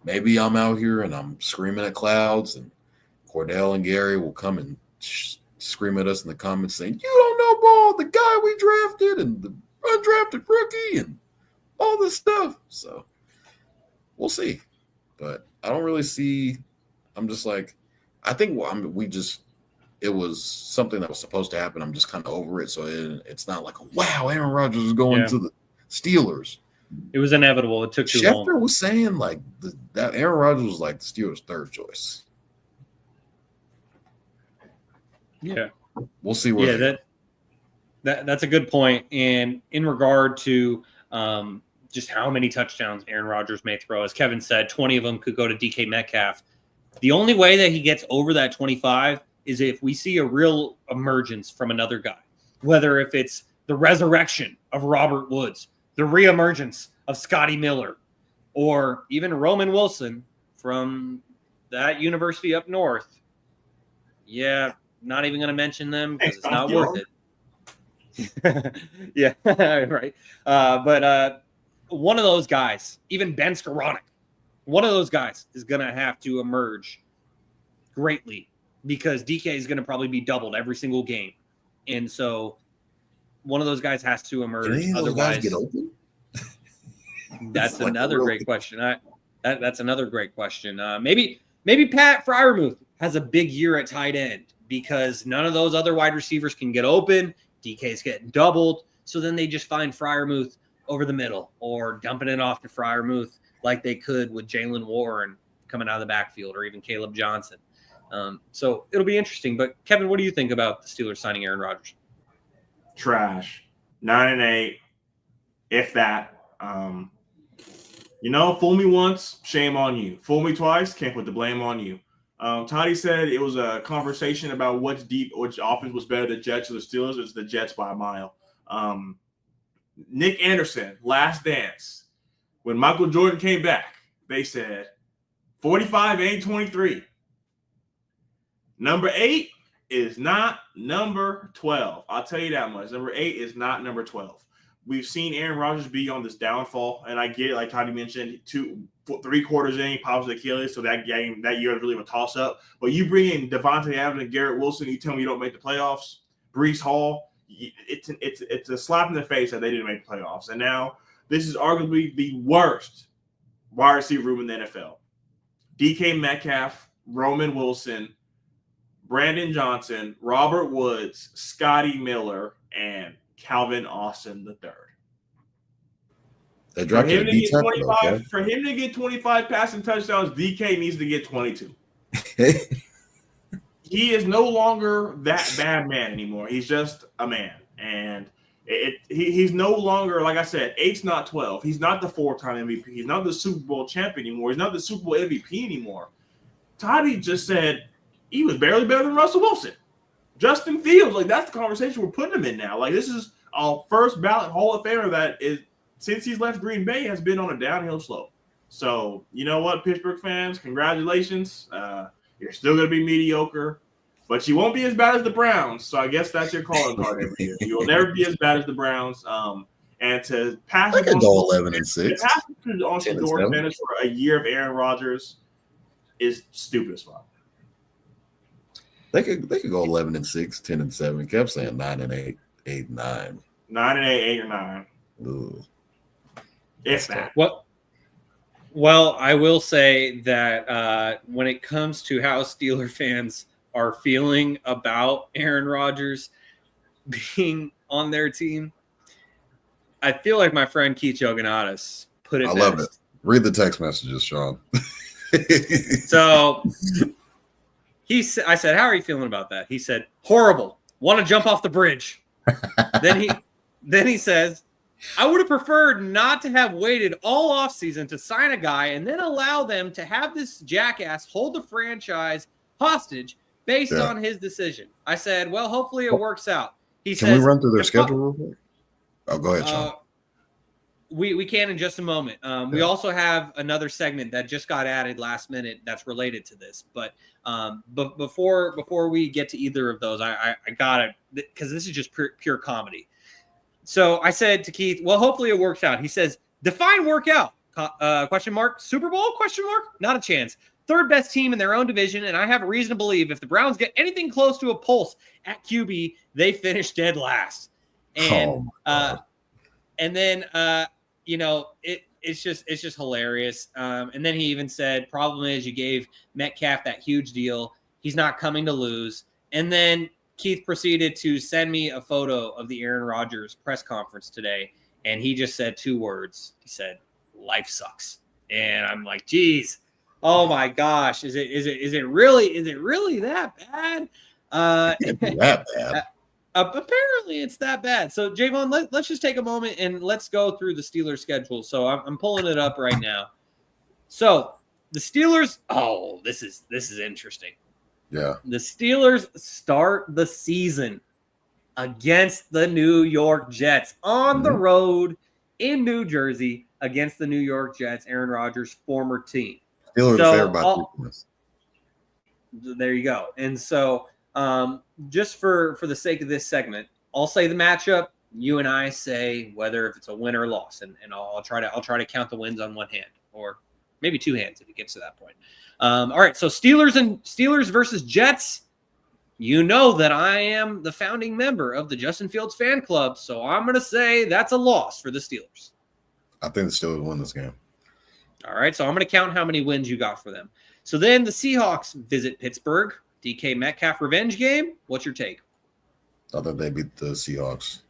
maybe I'm out here and I'm screaming at clouds, and Cordell and Gary will come and scream at us in the comments saying, "You don't know ball, the guy we drafted and the undrafted rookie and all this stuff." So we'll see. But I don't really see – I'm just like – I think it was something that was supposed to happen. I'm just kind of over it. So it's not like, wow, Aaron Rodgers is going to the Steelers. It was inevitable. It took too long. Schefter was saying like that Aaron Rodgers was like the Steelers' third choice. Yeah. We'll see where that's a good point. And in regard to just how many touchdowns Aaron Rodgers may throw, as Kevin said, 20 of them could go to DK Metcalf. The only way that he gets over that 25 is if we see a real emergence from another guy, whether if it's the resurrection of Robert Woods, the reemergence of Scotty Miller, or even Roman Wilson from that university up north. Yeah, not even going to mention them because it's not worth it. Yeah, right. But one of those guys, even Ben Skoranek, one of those guys is going to have to emerge greatly because DK is going to probably be doubled every single game. And so one of those guys has to emerge. Otherwise, get open? That's another great question. That's another great question. Maybe Pat Freiermuth has a big year at tight end because none of those other wide receivers can get open. DK's getting doubled. So then they just find Freiermuth over the middle or dumping it off to Freiermuth like they could with Jalen Warren coming out of the backfield or even Caleb Johnson. So it'll be interesting. But, Kevin, what do you think about the Steelers signing Aaron Rodgers? Trash. 9-8, if that. Fool me once, shame on you. Fool me twice, can't put the blame on you. Toddy said it was a conversation about which offense was better, the Jets or the Steelers. It's the Jets by a mile. Nick Anderson, Last Dance. When Michael Jordan came back, they said 45 ain't 23. Number 8 is not number 12. I'll tell you that much. Number 8 is not number 12. We've seen Aaron Rodgers be on this downfall, and I get it, like Toddy mentioned, 3 quarters in, he pops the Achilles, so that year is really a toss-up. But you bring in Devontae Adams and Garrett Wilson, you tell me you don't make the playoffs. Breece Hall, it's a slap in the face that they didn't make the playoffs. And now this is arguably the worst wide receiver room in the NFL. DK Metcalf, Roman Wilson, Brandon Johnson, Robert Woods, Scotty Miller, and Calvin Austin III. They dropped him to get 25. For him to get 25 passing touchdowns, DK needs to get 22. He is no longer that bad man anymore. He's just a man. And he's no longer, like I said, 8's not 12. He's not the 4-time MVP. He's not the Super Bowl champion anymore. He's not the Super Bowl MVP anymore. Toddy just said he was barely better than Russell Wilson. Justin Fields, like that's the conversation we're putting him in now. Like this is a first ballot Hall of Famer that is, since he's left Green Bay, has been on a downhill slope. So, you know what, Pittsburgh fans, congratulations. You're still going to be mediocre, but you won't be as bad as the Browns. So I guess that's your calling card every year. You will never be as bad as the Browns. And to pass I could go 11-6. to pass on Shador finish for a year of Aaron Rodgers is stupid as fuck. They could go 11-6, 10-7. Kept saying 9-8, 8-9. 9-8, 8-9. Ooh. If that. Well, I will say that when it comes to how Steeler fans are feeling about Aaron Rodgers being on their team, I feel like my friend Keith Joganatis put it I best. love it. Read the text messages, Shaun. So I said, how are you feeling about that? He said, horrible. Want to jump off the bridge. Then he says, I would have preferred not to have waited all offseason to sign a guy and then allow them to have this jackass hold the franchise hostage based on his decision. I said, well, hopefully it works out. He says, can we run through their schedule real quick? Oh, go ahead, Shaun. We can in just a moment. We also have another segment that just got added last minute that's related to this. But before we get to either of those, I gotta, because this is just pure comedy. So I said to Keith, well, hopefully it works out. He says, define workout, question mark, Super Bowl, question mark, not a chance. Third best team in their own division, and I have a reason to believe if the Browns get anything close to a pulse at QB, they finish dead last. And and then it's just hilarious. And then he even said, problem is you gave Metcalf that huge deal. He's not coming to lose. And then Keith proceeded to send me a photo of the Aaron Rodgers press conference today, and he just said 2 words. He said, "Life sucks." And I'm like, "Geez, oh my gosh, is it really that bad?" Can't be that bad. Apparently, it's that bad. So, Jaevon, let's just take a moment and let's go through the Steelers schedule. So, I'm pulling it up right now. So, the Steelers. Oh, this is interesting. Yeah. The Steelers start the season against the New York Jets on the road in New Jersey against the New York Jets, Aaron Rodgers' former team. Steelers So, fair about there you go. And so, just for the sake of this segment, I'll say the matchup. You and I say whether if it's a win or loss, and I'll try to count the wins on one hand, or maybe 2 hands if it gets to that point. All right, so Steelers versus Jets. You know that I am the founding member of the Justin Fields fan club, so I'm going to say that's a loss for the Steelers. I think the Steelers win this game. All right, so I'm going to count how many wins you got for them. So then the Seahawks visit Pittsburgh. DK Metcalf revenge game. What's your take? I think they beat the Seahawks.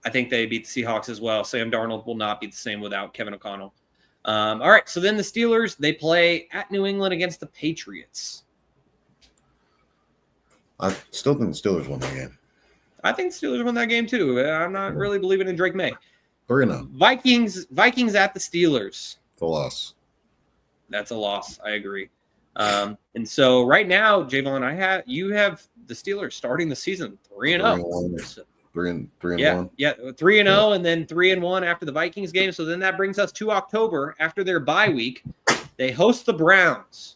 I think they beat the Seahawks as well. Sam Darnold will not be the same without Kevin O'Connell. All right, so then the Steelers, they play at New England against the Patriots. I still think the Steelers won that game. I think the Steelers won that game too. I'm not really believing in Drake May. 3-0. Vikings at the Steelers. It's a loss. That's a loss. I agree. And so right now, Jaevon, you have the Steelers starting the season 3-0. 3-1. Yeah, 3-0, and then 3-1 after the Vikings game. So then that brings us to October after their bye week. They host the Browns.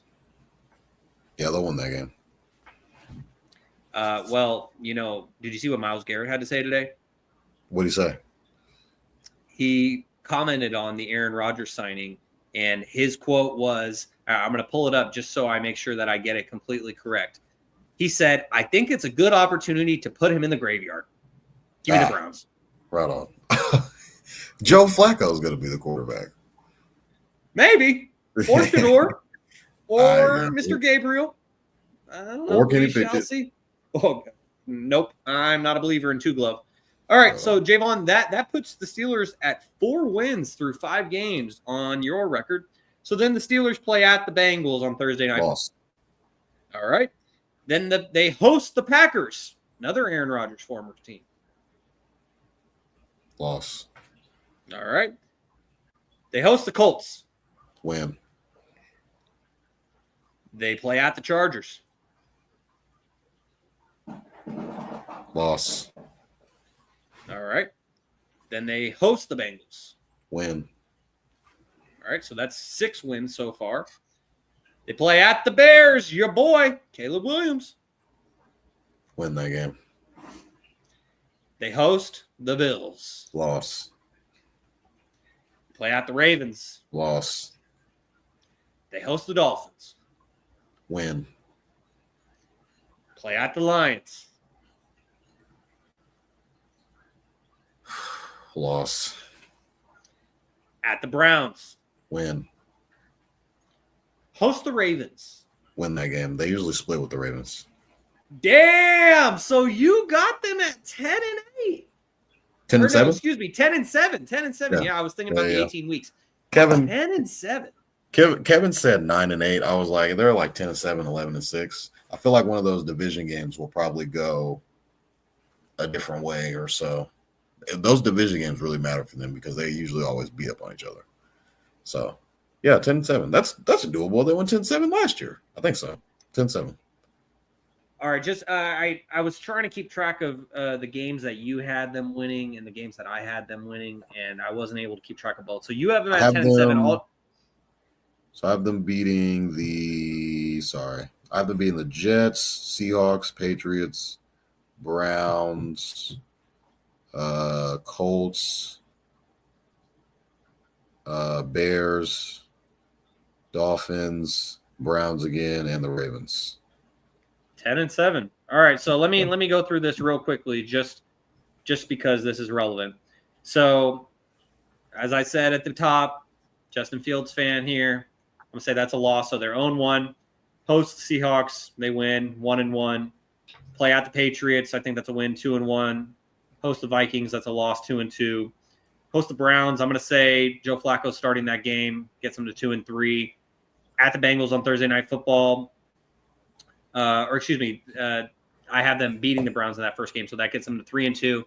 Yeah, they'll win that game. Well, did you see what Myles Garrett had to say today? What did he say? He commented on the Aaron Rodgers signing, and his quote was, I'm going to pull it up just so I make sure that I get it completely correct. He said, I think it's a good opportunity to put him in the graveyard. Give me the Browns. Right on. Joe Flacco is going to be the quarterback. Maybe. Or Shador. Or Mr. Gabriel. I don't know. Or Kenny Pickett. See. Oh, nope. I'm not a believer in 2 glove. All right. So, Jaevon, that puts the Steelers at 4 wins through 5 games on your record. So then the Steelers play at the Bengals on Thursday night. Loss. All right. Then they host the Packers, another Aaron Rodgers former team. Loss. All right. They host the Colts. Win. They play at the Chargers. Loss. All right. Then they host the Bengals. Win. All right, so that's 6 wins so far. They play at the Bears. Your boy, Caleb Williams. Win that game. They host the Bills. Loss. Play at the Ravens. Loss. They host the Dolphins. Win. Play at the Lions. Loss. At the Browns. Win. Host the Ravens. Win that game. They usually split with the Ravens. Damn! So you got them at 10-8. 10-7? Excuse me, 10-7. 10-7. Yeah, I was thinking about the 18 weeks. Kevin 10-7. Kevin said 9-8. I was like, they're like 10-7, 11-6. I feel like one of those division games will probably go a different way or so. Those division games really matter for them because they usually always beat up on each other. So, yeah, 10-7. That's doable. They won 10-7 last year. I think so. 10-7. All right, just I was trying to keep track of the games that you had them winning and the games that I had them winning, and I wasn't able to keep track of both. So you have them at 10-7. So I have them beating the Jets, Seahawks, Patriots, Browns, Colts, Bears, Dolphins, Browns again, and the Ravens. 10-7. All right, so let me go through this real quickly, just because this is relevant. So, as I said at the top, Justin Fields fan here. I'm gonna say that's a loss. So they're 0-1. Host the Seahawks, they win 1-1. Play out the Patriots, I think that's a win, 2-1. Host the Vikings, that's a loss, 2-2. Host the Browns, I'm gonna say Joe Flacco starting that game gets them to 2-3. At the Bengals on Thursday Night Football. I have them beating the Browns in that first game, so that gets them to 3-2.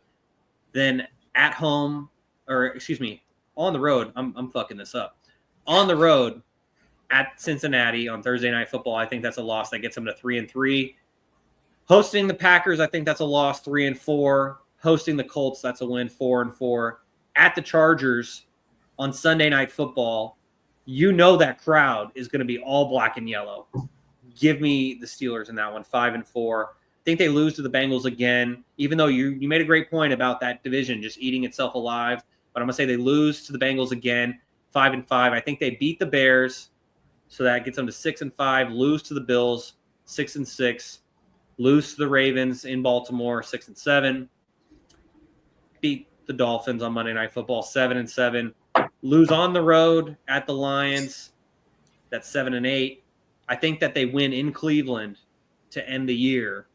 Then at home, on the road. I'm fucking this up. On the road at Cincinnati on Thursday Night Football, I think that's a loss. That gets them to 3-3. Hosting the Packers, I think that's a loss, 3-4. Hosting the Colts, that's a win, 4-4. At the Chargers on Sunday Night Football, you know that crowd is going to be all black and yellow. Give me the Steelers in that one, 5-4. I think they lose to the Bengals again, even though you made a great point about that division just eating itself alive. But I'm going to say they lose to the Bengals again, 5-5. I think they beat the Bears, so that gets them to 6-5. Lose to the Bills, 6-6. Lose to the Ravens in Baltimore, 6-7. Beat the Dolphins on Monday Night Football, 7-7. Lose on the road at the Lions, that's 7-8. I think that they win in Cleveland to end the year,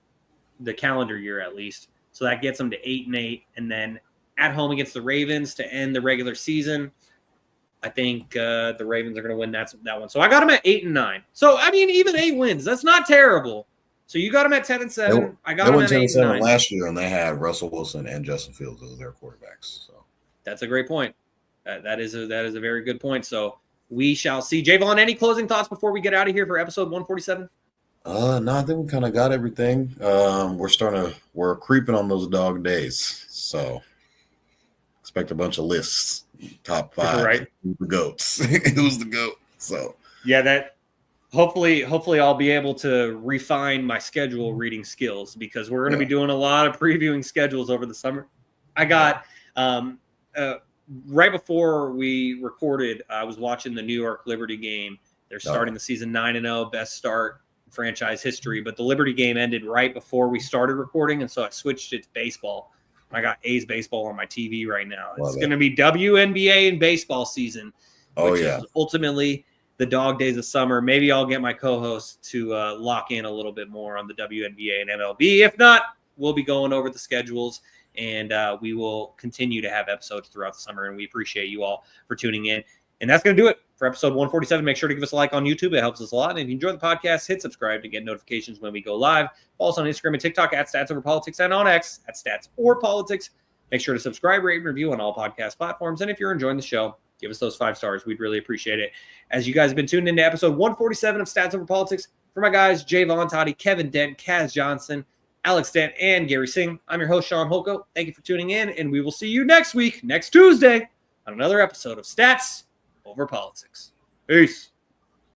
the calendar year at least. So that gets them to 8-8. And then at home against the Ravens to end the regular season, I think the Ravens are going to win that one. So I got them at 8-9. So, I mean, even 8 wins. That's not terrible. So you got them at 10-7. I got them at 8-9. Last year, and they had Russell Wilson and Justin Fields as their quarterbacks. So that's a great point. That is a very good point. So we shall see. Jaevon, any closing thoughts before we get out of here for episode 147? No, I think we kind of got everything. We're creeping on those dog days. So expect a bunch of lists. Top 5. Right. The GOATs. Who's the GOAT? So yeah, that hopefully I'll be able to refine my schedule reading skills, because we're going to be doing a lot of previewing schedules over the summer. I got right before we recorded, I was watching the New York Liberty game. They're starting the season 9-0, best start in franchise history. But the Liberty game ended right before we started recording, and so I switched it to baseball. I got A's baseball on my TV right now. It's going to be WNBA and baseball season, which is ultimately the dog days of summer. Maybe I'll get my co-host to lock in a little bit more on the WNBA and MLB. If not, we'll be going over the schedules, and we will continue to have episodes throughout the summer, and we appreciate you all for tuning in. And that's going to do it for episode 147. Make sure to give us a like on YouTube. It helps us a lot. And if you enjoy the podcast, hit subscribe to get notifications when we go live. Follow us on Instagram and TikTok at StatsOverPolitics, and on X at StatsOrPolitics. Make sure to subscribe, rate, and review on all podcast platforms. And if you're enjoying the show, give us those 5 stars. We'd really appreciate it. As you guys have been tuned into episode 147 of Stats Over Politics, for my guys, Jaevon, Toddy, Kevin Dent, Kaz Johnson, Alex Stant, and Gary Singh. I'm your host, Shaun Holko. Thank you for tuning in, and we will see you next week, next Tuesday, on another episode of Stats Over Politics. Peace.